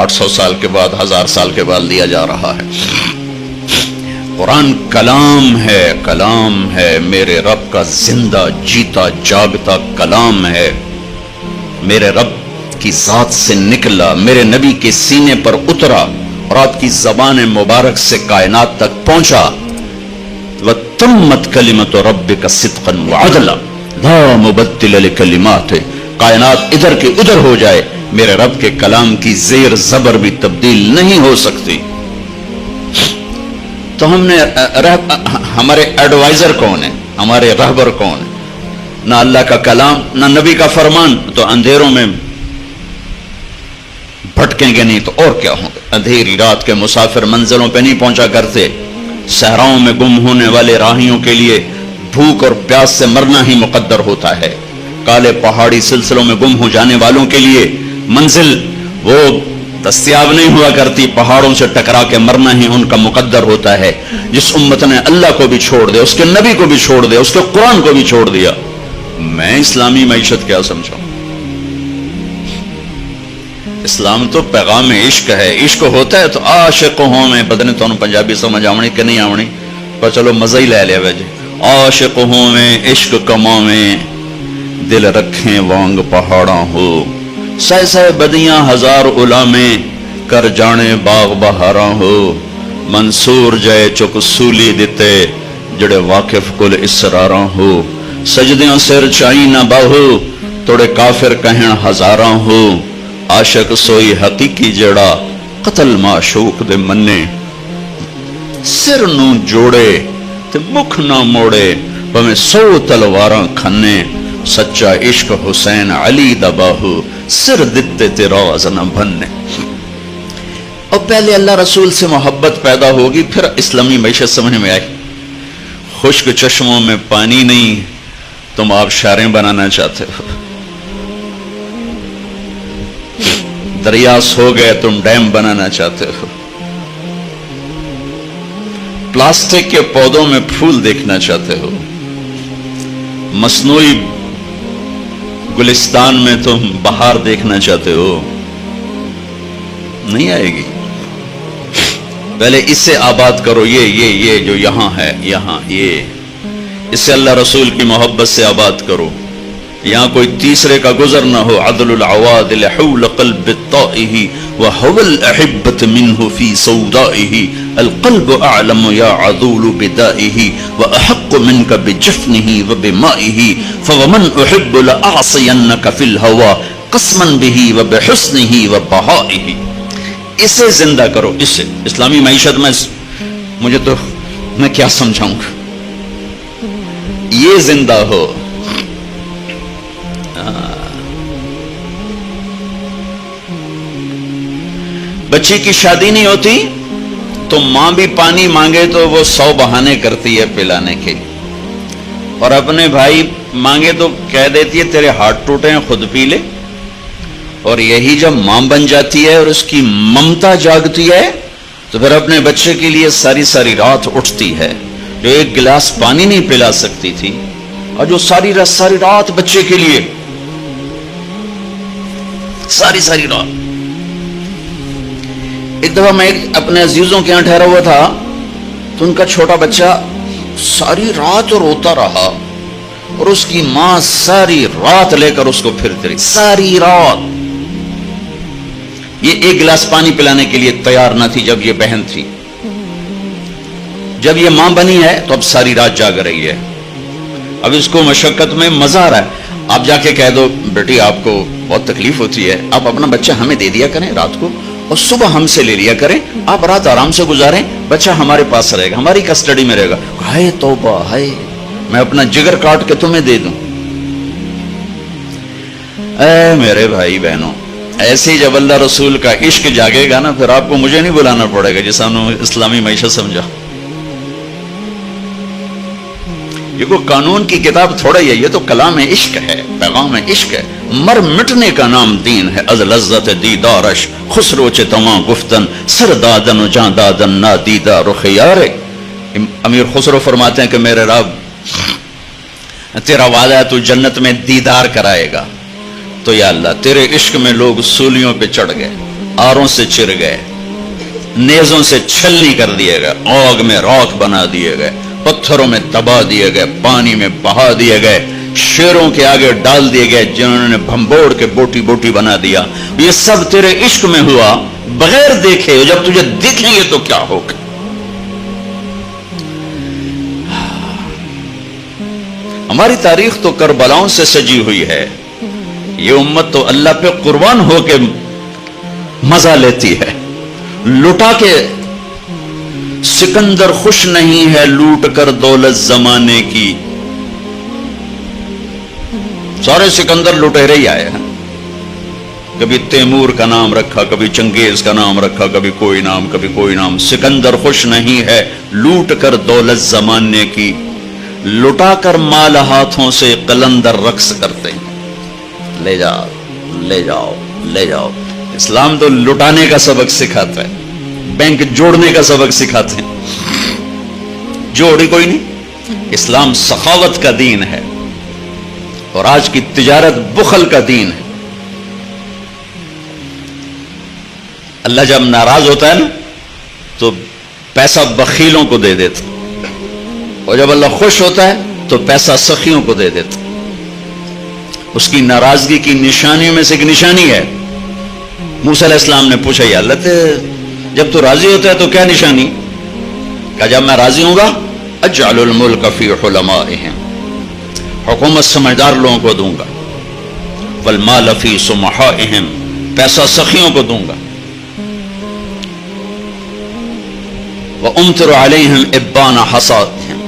800 سال کے بعد، 1000 سال کے بعد لیا جا رہا ہے۔ قرآن کلام ہے، میرے رب کا زندہ جیتا جاگتا کلام ہے، میرے رب کی ذات سے نکلا، میرے نبی کے سینے پر اترا اور آپ کی زبان مبارک سے کائنات تک پہنچا۔ وَتَمَّتْ كَلِمَةُ رَبِّكَ صِدْقًا وَعَدْلًا لَا مُبَدِّلَ لِكَلِمَاتِهِ، کائنات ادھر کے ادھر ہو جائے، میرے رب کے کلام کی زیر زبر بھی تبدیل نہیں ہو سکتی۔ تو ہم نے ہمارے ایڈوائزر کون ہے، ہمارے رہبر کون ہے؟ نہ اللہ کا کلام، نہ نبی کا فرمان، تو اندھیروں میں بھٹکیں گے نہیں تو اور کیا ہوں گے؟ اندھیری رات کے مسافر منزلوں پہ نہیں پہنچا کرتے، صحراؤں میں گم ہونے والے راہیوں کے لیے بھوک اور پیاس سے مرنا ہی مقدر ہوتا ہے، کالے پہاڑی سلسلوں میں گم ہو جانے والوں کے لیے منزل وہ دستیاب نہیں ہوا کرتی، پہاڑوں سے ٹکرا کے مرنا ہی ان کا مقدر ہوتا ہے۔ جس امت نے اللہ کو بھی چھوڑ دیا، اس کے نبی کو بھی چھوڑ دیا، اس کے قرآن کو بھی چھوڑ دیا، میں اسلامی معیشت کیا سمجھا؟ اسلام تو پیغام عشق ہے، عشق ہوتا ہے تو عاشق ہوں میں، پتہ نہیں تمہیں پنجابی سمجھ آونی کہ نہیں آونی، پر چلو مزہ ہی لے لیا ویجے، عاشق ہوں میں عشق کماویں، دل رکھیں وانگ پہاڑاں ہو، سہ سہ بدیاں ہزار علامیں، کر جانے باغ بہاراں ہو، منصور جائے چک سولی دیتے، جڑے واقف کل اسراراں ہو، سجدیاں سر چائی نہ باہو، توڑے کافر کہیں ہزاراں ہو، عاشق سوئی حقیقی جڑا قتل معشوق دے منے، سر نو جوڑے تے مکھ نہ موڑے، پمیں 100 تلواراں کھنے، سچا عشق حسین علی دا باہو، سر دتے تے راز نہ بھنے۔ اور پہلے اللہ رسول سے محبت پیدا ہوگی، پھر اسلامی معیشت سمجھ میں آئی۔ خشک چشموں میں پانی نہیں، تم آبشاریں بنانا چاہتے ہو، دریا سو گئے تم ڈیم بنانا چاہتے ہو، پلاسٹک کے پودوں میں پھول دیکھنا چاہتے ہو، مصنوعی گلستان میں تم بہار دیکھنا چاہتے ہو، نہیں آئے گی۔ پہلے اس سے آباد کرو، یہ جو یہاں ہے، یہاں یہ، اس سے اللہ رسول کی محبت سے آباد کرو، یہاں کوئی تیسرے کا گزر نہ ہو۔ عدل العوادل حول قلب الطائه وهو الأحبة منه في سودائه، القلب أعلم يا عذول بدائه وأحق منك بجفنه وبمائه، فومن أحب لأعصينك في الهوى قسما به وبحسنه وبهائه۔ اسے زندہ کرو، اسے اسلامی معیشت میں مجھے تو میں کیا سمجھاؤں گا، یہ زندہ ہو۔ بچی کی شادی نہیں ہوتی تو ماں بھی پانی مانگے تو وہ 100 بہانے کرتی ہے پلانے کے، اور اپنے بھائی مانگے تو کہہ دیتی ہے تیرے ہاتھ ٹوٹے ہیں خود پی لے، اور یہی جب ماں بن جاتی ہے اور اس کی ممتا جاگتی ہے تو پھر اپنے بچے کے لیے ساری ساری رات اٹھتی ہے. جو ایک گلاس پانی نہیں پلا سکتی تھی اور جو ساری رات بچے کے لیے ساری رات. ایک دفعہ میں اپنے عزیزوں کے یہاں ٹھہرا ہوا تھا تو ان کا چھوٹا بچہ ساری رات روتا رہا اور اس کی ماں ساری رات لے کر اس کو پھرتی رہی ساری رات. یہ ایک گلاس پانی پلانے کے لیے تیار نہ تھی جب یہ بہن تھی. جب یہ ماں بنی ہے تو اب ساری رات جاگ رہی ہے. اب اس کو مشقت میں مزہ آ رہا ہے. آپ جا کے کہہ دو بیٹی آپ کو بہت تکلیف ہوتی ہے، آپ اپنا بچہ ہمیں دے دیا کریں رات کو اور صبح ہم سے لے لیا کریں، آپ رات آرام سے گزاریں، بچہ ہمارے پاس رہے گا، ہماری کسٹڈی میں رہے گا. ہائے توبہ، ہائے میں اپنا جگر کاٹ کے تمہیں دے دوں. اے میرے بھائی بہنوں، ایسے جب اللہ رسول کا عشق جاگے گا نا پھر آپ کو مجھے نہیں بلانا پڑے گا جس نے اسلامی معیشت سمجھا. یہ کوئی قانون کی کتاب تھوڑا ہی ہے، یہ تو کلام عشق ہے، پیغام عشق ہے. مر مٹنے کا نام دین ہے، از لذت دیدارش خسرو چ تمام گفتن سر دادن و جان دادن نا دیدہ رخ یارے. امیر خسرو فرماتے ہیں کہ میرے رب تیرا وعدہ ہے تو جنت میں دیدار کرائے گا، تو یا اللہ تیرے عشق میں لوگ سولیوں پہ چڑھ گئے، آروں سے چر گئے، نیزوں سے چھلنی کر دیے گئے، آگ میں راکھ بنا دیے گئے، پتھروں میں دبا دیے گئے، پانی میں بہا دیے گئے، شیروں کے آگے ڈال دیے گئے جنہوں نے بھمبوڑ کے بوٹی بوٹی بنا دیا. یہ سب تیرے عشق میں ہوا بغیر دیکھے. جب تجھے دیکھیں گے تو کیا ہوگا. ہماری تاریخ تو کربلاؤں سے سجی ہوئی ہے. یہ امت تو اللہ پہ قربان ہو کے مزہ لیتی ہے. لٹا کے سکندر خوش نہیں ہے لوٹ کر دولت زمانے کی. سارے سکندر لٹیرے ہی آئے ہیں. کبھی تیمور کا نام رکھا، کبھی چنگیز کا نام رکھا، کبھی کوئی نام کبھی کوئی نام. سکندر خوش نہیں ہے لوٹ کر دولت زمانے کی. لٹا کر مال ہاتھوں سے قلندر رقص کرتے ہیں. لے جاؤ لے جاؤ لے جاؤ. اسلام تو لٹانے کا سبق سکھاتا ہے، بینک جوڑنے کا سبق سکھاتے ہیں. جوڑی کوئی نہیں. اسلام سخاوت کا دین ہے اور آج کی تجارت بخل کا دین ہے. اللہ جب ناراض ہوتا ہے نا تو پیسہ بخیلوں کو دے دیتا، اور جب اللہ خوش ہوتا ہے تو پیسہ سخیوں کو دے دیتا. اس کی ناراضگی کی نشانیوں میں سے ایک نشانی ہے. موسیٰ علیہ السلام نے پوچھا یا اللہ جب تو راضی ہوتا ہے تو کیا نشانی؟ کہا جب میں راضی ہوں گا اجعل الملک فی حلمائہم، حکومت سمجھدار لوگوں کو دوں گا. والمال فی سمحائہم، پیسہ سخیوں کو دوں گا. وَأُمْطِرُ عَلَيْهِمْ إِبَّانَ حَصَادِهِمْ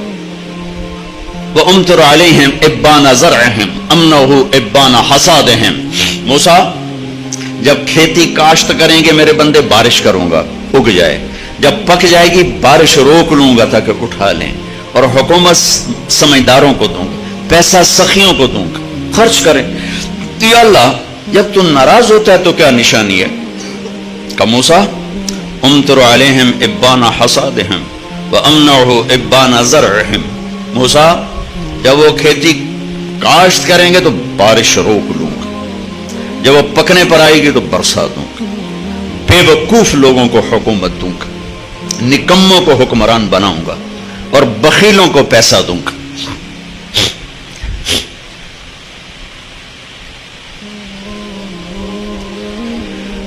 وَأُمْطِرُ عَلَيْهِمْ إِبَّانَ زَرْعِهِمْ أَمْنَهُ إِبَّانَ حَصَادِهِمْ. موسیٰ جب کھیتی کاشت کریں گے میرے بندے بارش کروں گا اگ جائے، جب پک جائے گی بارش روک لوں گا تاکہ اٹھا لیں، اور حکومت سمجھداروں کو دوں گا، پیسہ سخیوں کو دوں گا، خرچ کریں. یا اللہ جب تو ناراض ہوتا ہے تو کیا نشانی ہے؟ کہ موسیٰ امطر علیہم ابان حصادہم وامنعہ ابان زرعہم. موسیٰ جب وہ کھیتی کاشت کریں گے تو بارش روک لوں گا، جب وہ پکنے پر آئے گی تو برسا دوں گا، بے وقوف لوگوں کو حکومت دوں گا، نکموں کو حکمران بناؤں گا، اور بخیلوں کو پیسہ دوں گا.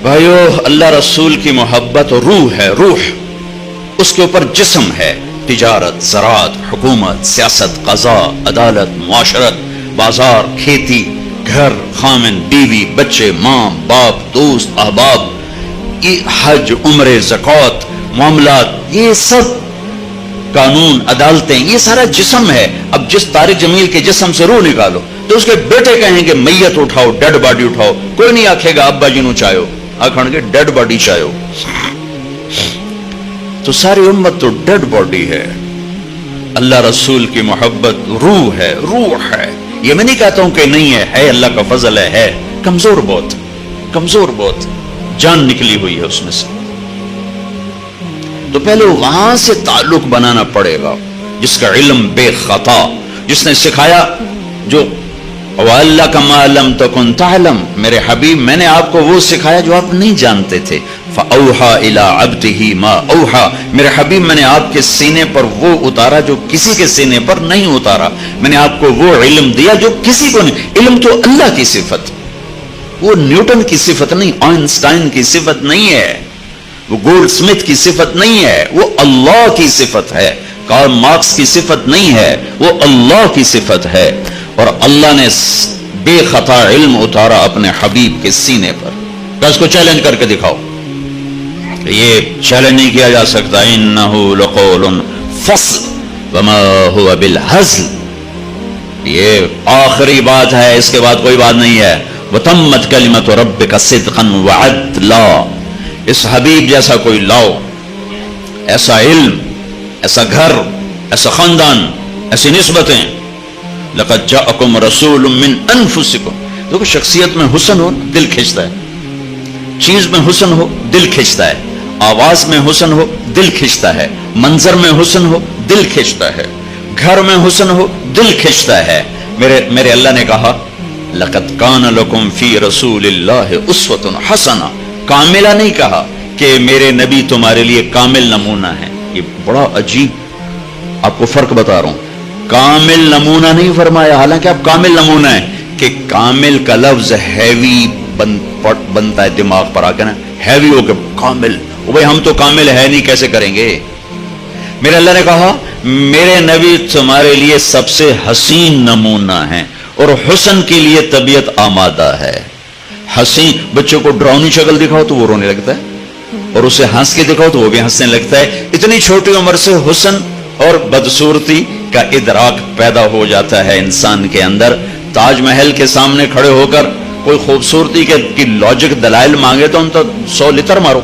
بھائیو اللہ رسول کی محبت روح ہے، روح اس کے اوپر جسم ہے. تجارت، زراعت، حکومت، سیاست، قضاء، عدالت، معاشرت، بازار، کھیتی، گھر، خامن، بیوی، بچے، ماں، باپ، دوست، احباب، یہ حج، عمرے، زکوٰۃ، معاملات، یہ سب قانون، عدالتیں، یہ سارا جسم ہے. اب جس طارق جمیل کے جسم سے روح نکالو تو اس کے بیٹے کہیں گے میت اٹھاؤ، ڈیڈ باڈی اٹھاؤ. کوئی نہیں آکھے گا ابا جی نو چاہو، آکھن گے ڈیڈ باڈی چاہو. تو ساری امت تو ڈیڈ باڈی ہے. اللہ رسول کی محبت روح ہے، روح ہے. یہ میں نہیں کہتا ہوں کہ نہیں ہے اللہ کا فضل ہے کمزور بہت جان نکلی ہوئی ہے اس میں سے. تو پہلے وہاں سے تعلق بنانا پڑے گا. جس کا علم بے خطا، جس نے سکھایا، جو وَعَلَّكَ مَا لَمْ تَكُنْ تَعْلَمْ، میرے حبیب میں نے آپ کو وہ سکھایا جو آپ نہیں جانتے تھے. فَأَوْحَى إِلَىٰ عَبْدِهِ مَا أَوْحَى، میرے حبیب میں نے آپ کے سینے پر وہ اتارا جو کسی کے سینے پر نہیں اتارا. میں نے آپ کو وہ علم دیا جو کسی کو نہیں. علم تو اللہ کی صفت، وہ نیوٹن کی صفت نہیں، آئنسٹائن کی صفت نہیں ہے، وہ گولڈ سمتھ کی صفت نہیں ہے، وہ اللہ کی صفت ہے. کارل مارکس کی صفت نہیں ہے، وہ اللہ کی صفت ہے. اور اللہ نے بے خطا علم اتارا اپنے حبیب کے سینے پر. اس کو چیلنج کر کے دکھاؤ. یہ چیلنج نہیں کیا جا سکتا. انہ لقول فصل وما هو بالهزل، یہ آخری بات ہے، اس کے بعد کوئی بات نہیں ہے. وتمت کلمۃ ربک صدقا وعدلا. اس حبیب جیسا کوئی لاؤ، ایسا علم، ایسا گھر، ایسا خاندان، ایسی نسبتیں. لقد جاءکم رسول من انفسکم. دیکھو شخصیت میں حسن ہو دل کھنچتا ہے، چیز میں حسن ہو دل کھنچتا ہے، آواز میں حسن ہو دل کھنچتا ہے، منظر میں حسن ہو دل کھنچتا ہے، گھر میں حسن ہو دل کھنچتا ہے. میرے اللہ نے کہا لقد کان لکم فی رسول اللہ اسوۃ حسنہ. کاملہ نہیں کہا کہ میرے نبی تمہارے لیے کامل نمونہ ہے. یہ بڑا عجیب آپ کو فرق بتا رہا ہوں. کامل نمونہ نہیں فرمایا، حالانکہ آپ کامل نمونہ ہیں. کہ کامل کا لفظ ہیوی بنتا ہے دماغ پر آ کے نا، ہیوی ہو کے کامل. بھائی ہم تو کامل ہے نہیں، کیسے کریں گے؟ میرے اللہ نے کہا میرے نبی تمہارے لیے سب سے حسین نمونہ ہیں، اور حسن کے لیے طبیعت آمادہ ہے. حسین بچوں کو ڈراؤنی شکل دکھاؤ تو وہ رونے لگتا ہے، اور اسے ہنس کے دکھاؤ تو وہ بھی ہنسنے لگتا ہے. اتنی چھوٹی عمر سے حسن اور بدصورتی کا ادراک پیدا ہو جاتا ہے انسان کے اندر. تاج محل کے سامنے کھڑے ہو کر کوئی خوبصورتی کی لاجک دلائل مانگے تو ان تو 100 لتر مارو.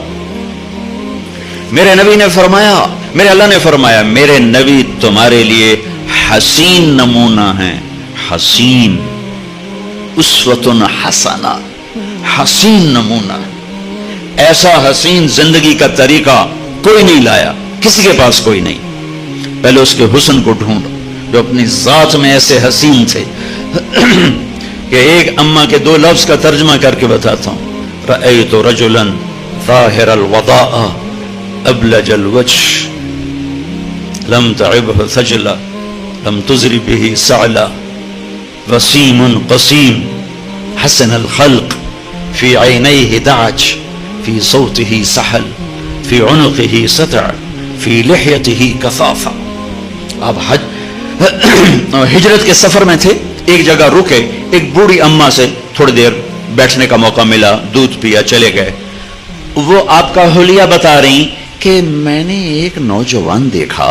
میرے نبی نے فرمایا، میرے اللہ نے فرمایا میرے نبی تمہارے لیے حسین نمونہ ہیں. حسین، اسوۃ حسنہ، حسین نمونہ. ایسا حسین زندگی کا طریقہ کوئی نہیں لایا، کسی کے پاس کوئی نہیں. پہلے اس کے حسن کو ڈھونڈو جو اپنی ذات میں ایسے حسین تھے کہ ایک اماں کے 2 لفظ کا ترجمہ کر کے بتاتا ہوں. رأیت رجلا ظاہر الوضاء ابلج الوجه لم تعبه ثجلا لم تزر به سعلا وسیم قسیم حسن الخلق في عينيه دعج في صوته سحل في عنقه سطع في لحيته كثافة. آپ ہجرت کے سفر میں تھے، ایک جگہ رکے، ایک بوڑھی اماں سے تھوڑی دیر بیٹھنے کا موقع ملا، دودھ پیا، چلے گئے. وہ آپ کا حلیہ بتا رہی کہ میں نے ایک نوجوان دیکھا،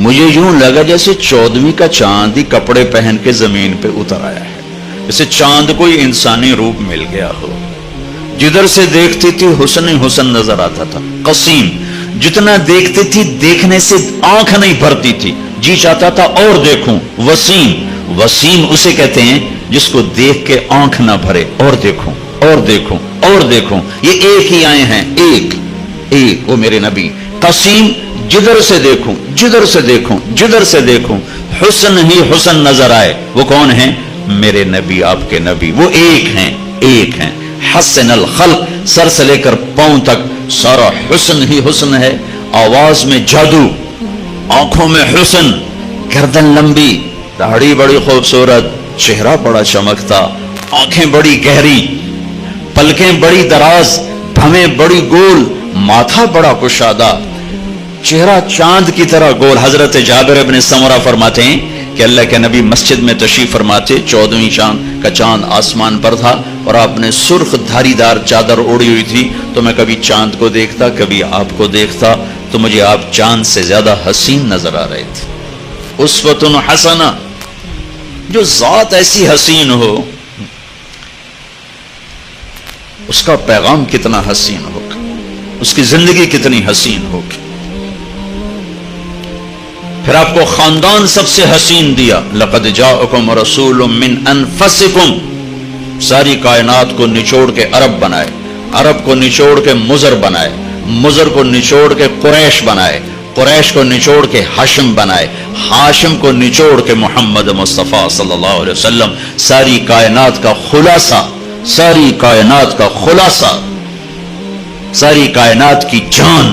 مجھے یوں لگا جیسے 14ویں کا چاند ہی کپڑے پہن کے زمین پہ اتر آیا ہے، جیسے چاند کوئی انسانی روپ مل گیا ہو. جدھر سے دیکھتی تھی حسن ہی حسن نظر آتا تھا. قسیم، جتنا دیکھتی تھی دیکھنے سے آنکھ نہیں بھرتی تھی، جی چاہتا تھا اور دیکھوں. وسیم، وسیم اسے کہتے ہیں جس کو دیکھ کے آنکھ نہ بھرے، اور دیکھوں اور دیکھوں اور دیکھوں. یہ ایک ہی آئے ہیں، ایک ایک وہ میرے نبی. قسیم، جدھر سے دیکھوں جدھر سے دیکھوں جدھر سے دیکھوں حسن ہی حسن نظر آئے. وہ کون ہیں؟ میرے نبی، آپ کے نبی. وہ ایک ہیں، ایک ہیں. حسن الخلق، سر سے لے کر پاؤں تک سارا حسن ہی حسن ہے. آواز میں جادو، آنکھوں میں حسن، گردن لمبی، داڑھی بڑی خوبصورت، چہرہ بڑا چمکتا، آنکھیں بڑی گہری، پلکیں بڑی دراز، بھویں بڑی گول، ماتھا بڑا کشادہ، چہرہ چاند کی طرح گول. حضرت جابر ابن سمرہ فرماتے ہیں کہ اللہ کے نبی مسجد میں تشریف فرماتے، 14ویں چاند کا چاند آسمان پر تھا اور آپ نے سرخ دھاری دار چادر اوڑی ہوئی تھی. تو میں کبھی چاند کو دیکھتا، کبھی آپ کو دیکھتا، تو مجھے آپ چاند سے زیادہ حسین نظر آ رہے تھے. اسوۃ حسنہ، جو ذات ایسی حسین ہو اس کا پیغام کتنا حسین ہوگا، اس کی زندگی کتنی حسین ہوگی. پھر آپ کو خاندان سب سے حسین دیا، لقد جاءکم رسول من انفسکم، ساری کائنات کو نچوڑ کے عرب بنائے، عرب کو نچوڑ کے مضر بنائے، مضر کو نچوڑ کے قریش بنائے، قریش کو نچوڑ کے ہاشم بنائے، ہاشم کو نچوڑ کے محمد مصطفیٰ صلی اللہ علیہ وسلم، ساری کائنات کا خلاصہ، ساری کائنات کا خلاصہ، ساری کائنات کی جان۔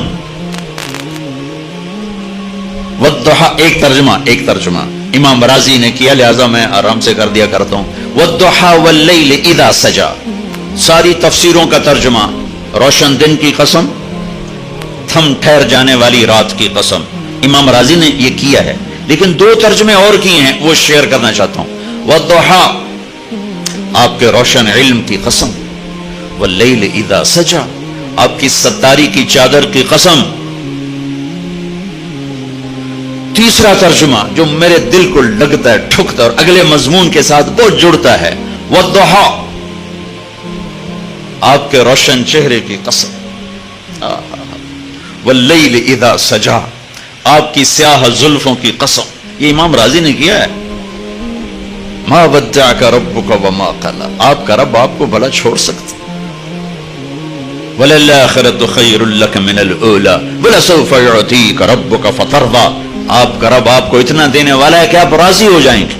والضحیٰ، ایک ترجمہ امام رازی نے کیا، لہذا میں آرام سے کر دیا کرتا ہوں۔ والضحیٰ واللیل اذا سجا، ساری تفسیروں کا ترجمہ روشن دن کی قسم، تھم ٹھہر جانے والی رات کی قسم، امام رازی نے یہ کیا ہے، لیکن دو ترجمے اور کیے ہیں، وہ شیئر کرنا چاہتا ہوں۔ والضحیٰ، آپ کے روشن علم کی قسم، واللیل اذا سجا، آپ کی ستاری کی چادر کی قسم۔ تیسرا ترجمہ جو میرے دل کو لگتا ہے، ٹھکتا اور اگلے مضمون کے ساتھ بہت جڑتا ہے، والضحیٰ، آپ کے روشن چہرے کی قسم، واللیل اذا سجا، آپ کی سیاہ زلفوں کی قسم۔ یہ امام رازی نے کیا ہے۔ ما ودعک ربک وما قلی، آپ کا رب آپ کو بھلا چھوڑ سکتا۔ وَلَلْآخِرَةُ خَيْرٌ لَكَ مِنَ الْأُولَى وَلَسَوْفَ يُعْطِيكَ رَبُّكَ فَتَرْضَىٰ، آپ کا رب آپ کو اتنا دینے والا ہے کہ آپ راضی ہو جائیں گے۔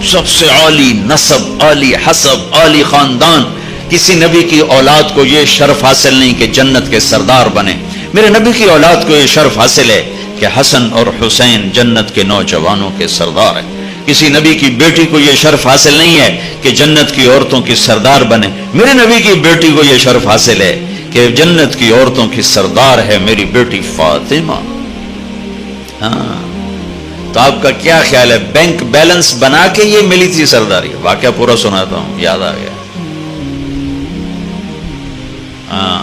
سب سے عالی نسب، عالی حسب، عالی خاندان، کسی نبی کی اولاد کو یہ شرف حاصل نہیں کہ جنت کے سردار بنے۔ میرے نبی کی اولاد کو یہ شرف حاصل ہے کہ حسن اور حسین جنت کے نوجوانوں کے سردار ہیں۔ کسی نبی کی بیٹی کو یہ شرف حاصل نہیں ہے کہ جنت کی عورتوں کی سردار بنے۔ میرے نبی کی بیٹی کو یہ شرف حاصل ہے کہ جنت کی عورتوں کی سردار ہے میری بیٹی فاطمہ۔ ہاں، تو آپ کا کیا خیال ہے، بینک بیلنس بنا کے یہ ملی تھی سرداری؟ واقعہ پورا سناتا ہوں، یاد آ گیا۔ ہاں،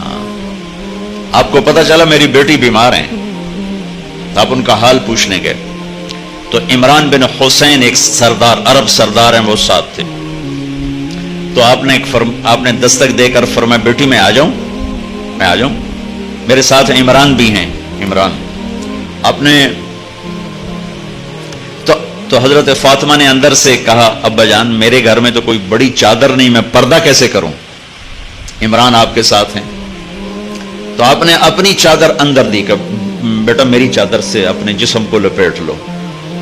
آپ کو پتا چلا میری بیٹی بیمار ہیں، آپ ان کا حال پوچھنے گئے تو عمران بن حسین ایک سردار، عرب سردار ہیں، وہ ساتھ تھے۔ تو آپ نے دستک دے کر فرمایا بیٹی میں آ جاؤں، میں آ جاؤں، میرے ساتھ عمران بھی ہیں۔ عمران آپ نے تو حضرت فاطمہ نے اندر سے کہا ابا جان میرے گھر میں تو کوئی بڑی چادر نہیں، میں پردہ کیسے کروں؟ عمران آپ کے ساتھ ہیں، تو آپ نے اپنی چادر اندر دی کہ بیٹا میری چادر سے اپنے جسم کو لپیٹ لو۔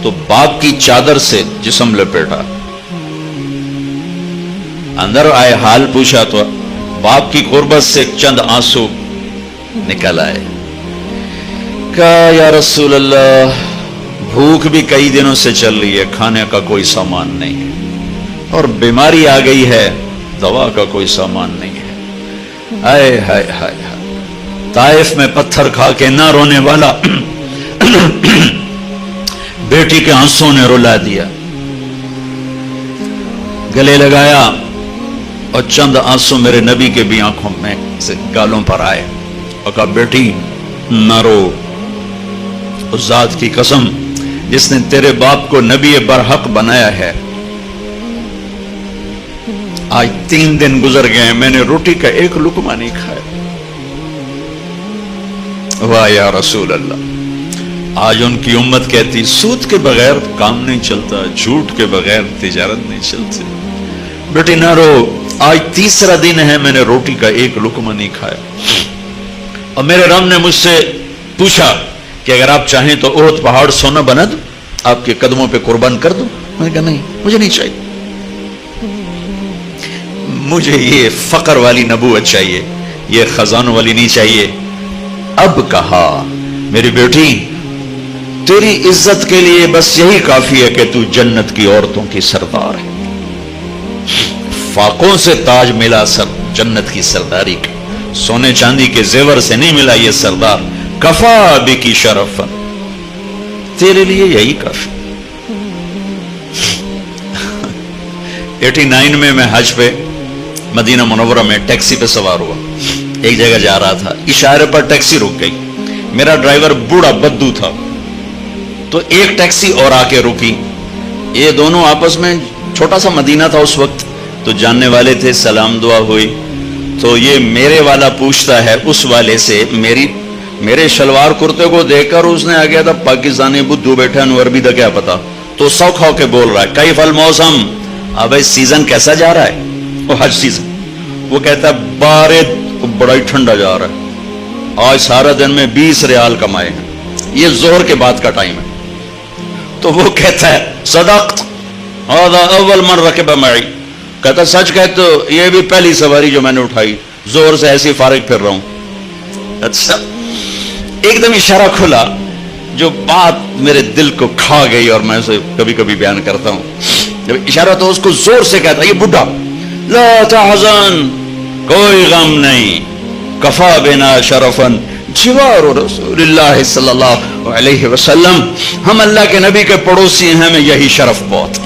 تو باپ کی چادر سے جسم لپیٹا، اندر آئے، حال پوچھا تو باپ کی قربت سے چند آنسو نکل آئے۔ کہا یا رسول اللہ بھوک بھی کئی دنوں سے چل رہی ہے، کھانے کا کوئی سامان نہیں ہے، اور بیماری آ گئی ہے، دوا کا کوئی سامان نہیں ہے۔ ہائے ہائے ہائے ہائے، طائف میں پتھر کھا کے نہ رونے والا بیٹی کے آنسوں نے رلا دیا۔ گلے لگایا اور چند آنسو میرے نبی کے بھی آنکھوں میں سے گالوں پر آئے اور کہا بیٹی نہ رو، اس ذات کی قسم جس نے تیرے باپ کو نبی برحق بنایا ہے، آج 3 دن گزر گئے ہیں، میں نے روٹی کا ایک لقمہ نہیں کھایا۔ واہ یا رسول اللہ، آج ان کی امت کہتی سود کے بغیر کام نہیں چلتا، جھوٹ کے بغیر تجارت نہیں چلتی۔ بیٹی نہ رو، آج 3را دن ہے میں نے روٹی کا ایک لقمہ نہیں کھایا، اور میرے رب نے مجھ سے پوچھا کہ اگر آپ چاہیں تو احد پہاڑ سونا بنا دوں، آپ کے قدموں پہ قربان کر دوں؟ میں نے کہا نہیں، مجھے نہیں چاہیے، مجھے یہ فقر والی نبوت چاہیے، یہ خزانوں والی نہیں چاہیے۔ اب کہا میری بیٹی تیری عزت کے لیے بس یہی کافی ہے کہ تو جنت کی عورتوں کی سردار ہے، فاقوں سے تاج ملا سر جنت کی سرداری کا، سونے چاندی کے زیور سے نہیں ملا یہ سردار، کفا بکی شرف، تیرے لیے یہی کافی۔ 89 میں حج پہ مدینہ منورہ میں ٹیکسی پہ سوار ہوا، ایک جگہ جا رہا تھا، اشارے پر ٹیکسی رک گئی، میرا ڈرائیور بوڑھا بدو تھا، تو ایک ٹیکسی اور آ کے رکی، یہ دونوں آپس میں، چھوٹا سا مدینہ تھا اس وقت، تو جاننے والے تھے، سلام دعا ہوئی، تو یہ میرے والا پوچھتا ہے اس والے سے میری میرے شلوار کرتے کو دیکھ کر اس نے آ گیا تھا پاکستانی بدھو بیٹھا انو عربی دا کیا پتا، تو سوکھ ہو کے بول رہا ہے کیف الموسم، اب سیزن کیسا جا رہا ہے، وہ حج سیزن، وہ کہتا ہے بارد بڑا ہی ٹھنڈا جا رہا ہے، آج سارا دن میں 20 ریال کمائے ہیں، یہ ظہر کے بعد کا ٹائم ہے، تو وہ کہتا ہے صدقت هذا اول من رکب معی، کہتا سچ کہتے تو یہ بھی پہلی سواری جو میں نے اٹھائی، زور سے ایسی فارغ پھر رہا ہوں۔ اچھا ایک دم اشارہ کھلا جو بات میرے دل کو کھا گئی اور میں اسے کبھی کبھی بیان کرتا ہوں، جب اشارہ تو اس کو زور سے کہتا یہ بڈھا، لا تحزن، کوئی غم نہیں، کفا بنا شرفن جوار رسول اللہ صلی اللہ علیہ وسلم، ہم اللہ کے نبی کے پڑوسی ہیں، ہمیں یہی شرف بہت،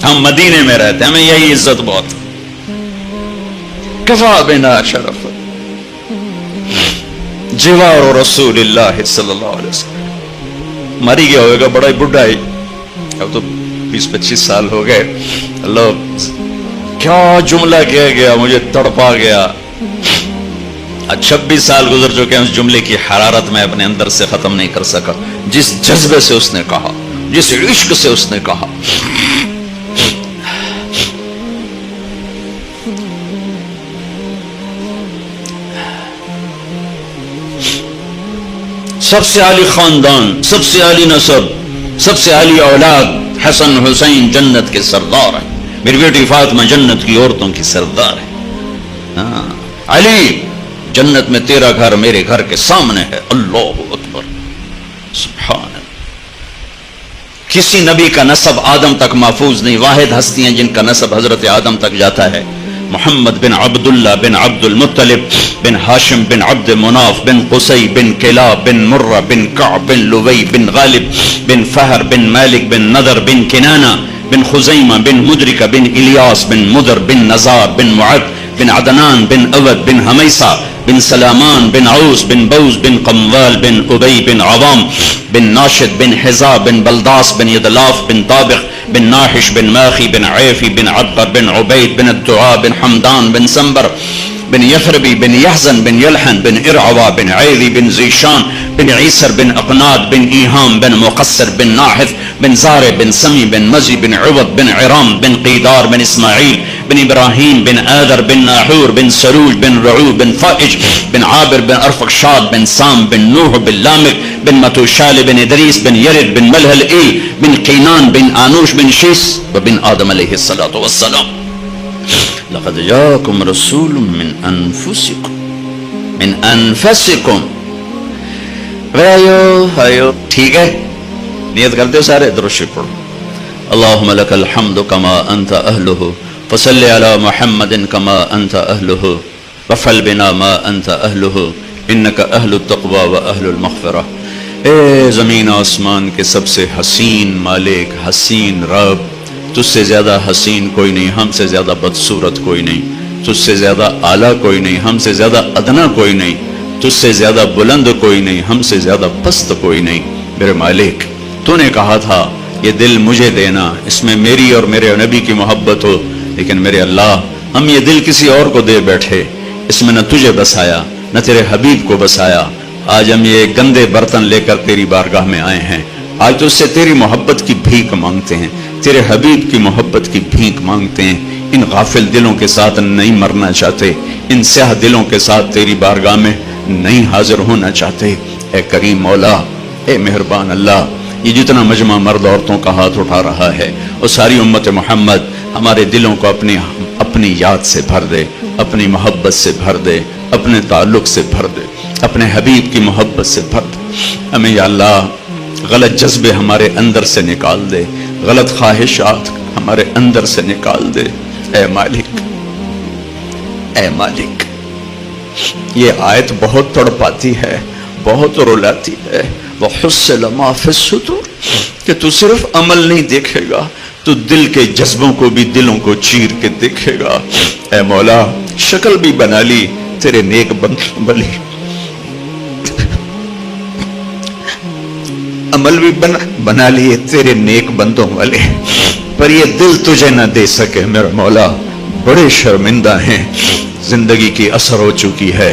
ہم مدینے میں رہتے ہیں، ہمیں یہی عزت بہت، کفا بنا شرف جوار رسول اللہ صلی اللہ علیہ وسلم۔ مری گیا ہوئے گا، بڑا ہی بڑھا ہے، اب تو 20-25 سال ہو گئے، اللہ کیا جملہ کیا گیا، مجھے تڑپا گیا، 26 سال گزر چکے ہیں، اس جملے کی حرارت میں اپنے اندر سے ختم نہیں کر سکا، جس جذبے سے اس نے کہا، جس عشق سے اس نے کہا۔ سب سے عالی خاندان، سب سے عالی نسب، سب سے عالی اولاد، حسن حسین جنت کے سردار ہیں، میری بیٹی فاطمہ جنت کی عورتوں کی سردار ہے، علی جنت میں تیرا گھر میرے گھر کے سامنے ہے، اللہ اکبر سبحان اللہ۔ کسی نبی کا نسب آدم تک محفوظ نہیں، واحد ہستیاں جن کا نسب حضرت آدم تک جاتا ہے، محمد بن عبداللہ بن عبد المطلب بن ہاشم بن عبد مناف بن قصی بن کلاب بن مرہ بن کعب بن لوی بن غالب بن فہر بن مالک بن نضر بن کنانہ بن خزیمہ بن مدرکہ بن الیاس بن مدر بن نزار بن معد بن عدنان بن اود بن حمیسہ بن سلامان بن عوس بن بوز بن قموال بن ابی بن عوام بن ناشد بن حزا بن بلداس بن یدلاف بن طابق بن ناحش بن ماخی بن عیفی بن عبر بن عبید بن الدعاء بن حمدان بن سنبر بن یثربی بن یحزن بن یلحن بن ارعوا بن عیذی بن زیشان بن عیسر بن اقناد بن ایہام بن مقصر بن ناحف بن زار بن سمی بن مزی بن عوض بن عرام بن قیدار بن اسماعیل بن ابراہیم بن آدر بن ناحور بن سروج بن رعو بن فائج بن عابر بن ارفقشاد بن سام بن نوح بن لامک بن متوشال بن ادریس بن یرد بن ملہل ای بن قینان بن آنوش بن شیس وبن آدم علیہ السلام۔ لقد جاءكم رسول من انفسكم وایو ٹھیک ہے، نیت کرتے ہو سارے، درود شریف پڑھو، اللهم لك الحمد كما انت اهله فصل على محمد كما انت اهله وفعل بنا ما انت اهله انك اهل التقوى واهل المغفرة۔ اے زمین آسمان کے سب سے حسین مالک، حسین رب، تجھ سے زیادہ حسین کوئی نہیں، ہم سے زیادہ بدصورت کوئی نہیں، تجھ سے زیادہ اعلیٰ کوئی نہیں، ہم سے زیادہ ادنا کوئی نہیں، تجھ سے زیادہ بلند کوئی نہیں، ہم سے زیادہ پست کوئی نہیں۔ میرے مالک، تو نے کہا تھا یہ دل مجھے دینا، اس میں میری اور میرے نبی کی محبت ہو، لیکن میرے اللہ ہم یہ دل کسی اور کو دے بیٹھے، اس میں نہ تجھے بسایا نہ تیرے حبیب کو بسایا۔ آج ہم یہ گندے برتن لے کر تیری بارگاہ میں آئے ہیں، آج تو اس سے تیری محبت کی بھیک مانگتے ہیں، تیرے حبیب کی محبت کی بھیک مانگتے ہیں۔ ان غافل دلوں کے ساتھ نہیں مرنا چاہتے، ان سیاہ دلوں کے ساتھ تیری بارگاہ میں نہیں حاضر ہونا چاہتے۔ اے کریم مولا، اے مہربان اللہ، یہ جتنا مجمع مرد عورتوں کا ہاتھ اٹھا رہا ہے اور ساری امت محمد ہمارے دلوں کو اپنی یاد سے بھر دے، اپنی محبت سے بھر دے، اپنے تعلق سے بھر دے، اپنے حبیب کی محبت سے بھر دے۔ ہمیں یا اللہ غلط جذبے ہمارے اندر سے نکال دے، غلط خواہشات ہمارے اندر سے نکال دے۔ اے مالک، اے مالک، یہ آیت بہت تڑپاتی ہے، بہت رلاتی ہے۔ وَحُصِّلَ مَا فِي الصُّدُورِ، کہ تو صرف عمل نہیں دیکھے گا، تو دل کے جذبوں کو بھی، دلوں کو چیر کے دیکھے گا۔ اے مولا، شکل بھی بنا لی تیرے نیک بلی، عمل بھی بنا لیے تیرے نیک بندوں والے، پر یہ دل تجھے نہ دے سکے۔ میرا مولا، بڑے شرمندہ ہیں، زندگی کی اثر ہو چکی ہے،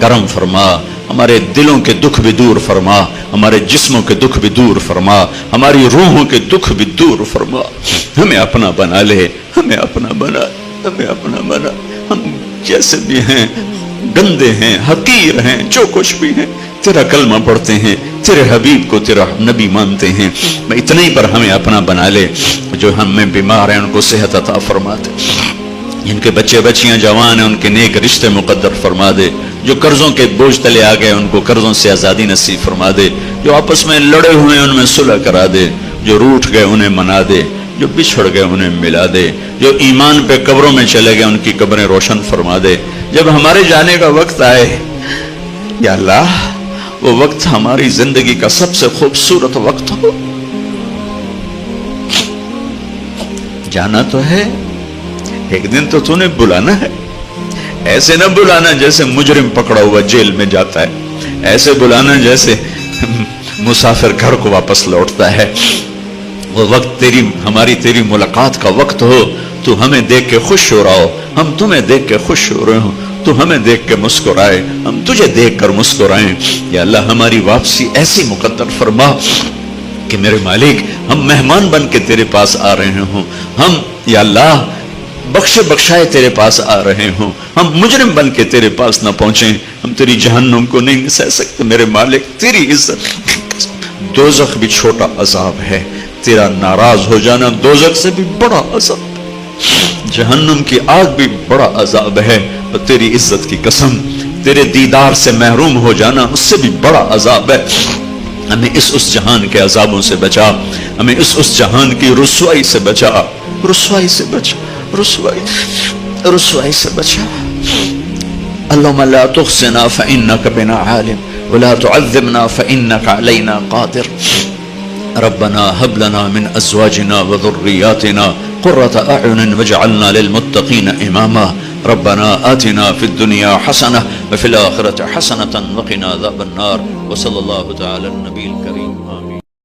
کرم فرما، ہمارے دلوں کے دکھ بھی دور فرما، ہمارے جسموں کے دکھ بھی دور فرما، ہماری روحوں کے دکھ بھی دور فرما، ہمیں اپنا بنا لے، ہمیں اپنا بنا، ہمیں اپنا بنا، ہم جیسے بھی ہیں، گندے ہیں، حقیر ہیں، جو کچھ بھی ہیں، تیرا کلمہ پڑھتے ہیں، تیرے حبیب کو تیرا نبی مانتے ہیں، میں اتنے ہی پر ہمیں اپنا بنا لے، جو ہم میں بیمار ہیں ان کو صحت عطا فرما دے، جن کے بچے بچیاں جوان ہیں ان کے نیک رشتے مقدر فرما دے، جو قرضوں کے بوجھ تلے آ گئے ان کو قرضوں سے آزادی نصیب فرما دے، جو آپس میں لڑے ہوئے ان میں صلح کرا دے، جو روٹھ گئے انہیں منا دے، جو بچھڑ گئے انہیں ملا دے، جو ایمان پہ قبروں میں چلے گئے ان کی قبریں روشن فرما دے، جب ہمارے جانے کا وقت آئے یا اللہ وہ وقت ہماری زندگی کا سب سے خوبصورت وقت ہو، جانا تو ہے، ایک دن تو نے بلانا ہے، ایسے نہ بلانا جیسے مجرم پکڑا ہوا جیل میں جاتا ہے، ایسے بلانا جیسے مسافر گھر کو واپس لوٹتا ہے، وہ وقت تیری ملاقات کا وقت ہو، تو ہمیں دیکھ کے خوش ہو رہا ہو، ہم تمہیں دیکھ کے خوش ہو رہے ہوں، تو ہمیں دیکھ کے مسکرائے، ہم تجھے دیکھ کر مسکرائیں، یا اللہ ہماری واپسی ایسی مقدر فرما کہ میرے مالک ہم مہمان بن کے تیرے پاس آ رہے ہوں، ہم یا اللہ بخشے بخشائے تیرے پاس آ رہے ہوں، ہم مجرم بن کے تیرے پاس نہ پہنچیں، ہم تیری جہنم کو نہیں سہ سکتے میرے مالک، تیری عزت، دوزخ بھی چھوٹا عذاب ہے، تیرا ناراض ہو جانا دوزخ سے بھی بڑا عذاب، جہنم کی آگ بھی بڑا عذاب ہے، اور تیری عزت کی قسم تیرے دیدار سے محروم ہو جانا اس سے بھی بڑا عذاب ہے، ہمیں اس جہان کے عذابوں سے بچا، ہمیں اس جہان کی رسوائی سے بچا، رسوائی سے بچا، رسوائی سے بچا، اللهم لا تخزنا فإنك بنا عالم ولا تعذبنا فإنك علينا قادر، ربنا هب لنا من أزواجنا وذرياتنا قرة أعين واجعلنا للمتقين إماما، ربنا آتنا في الدنيا حسنة وفي الآخرة حسنة وقنا عذاب النار، وصلى الله تعالى النبي الكريم آمين.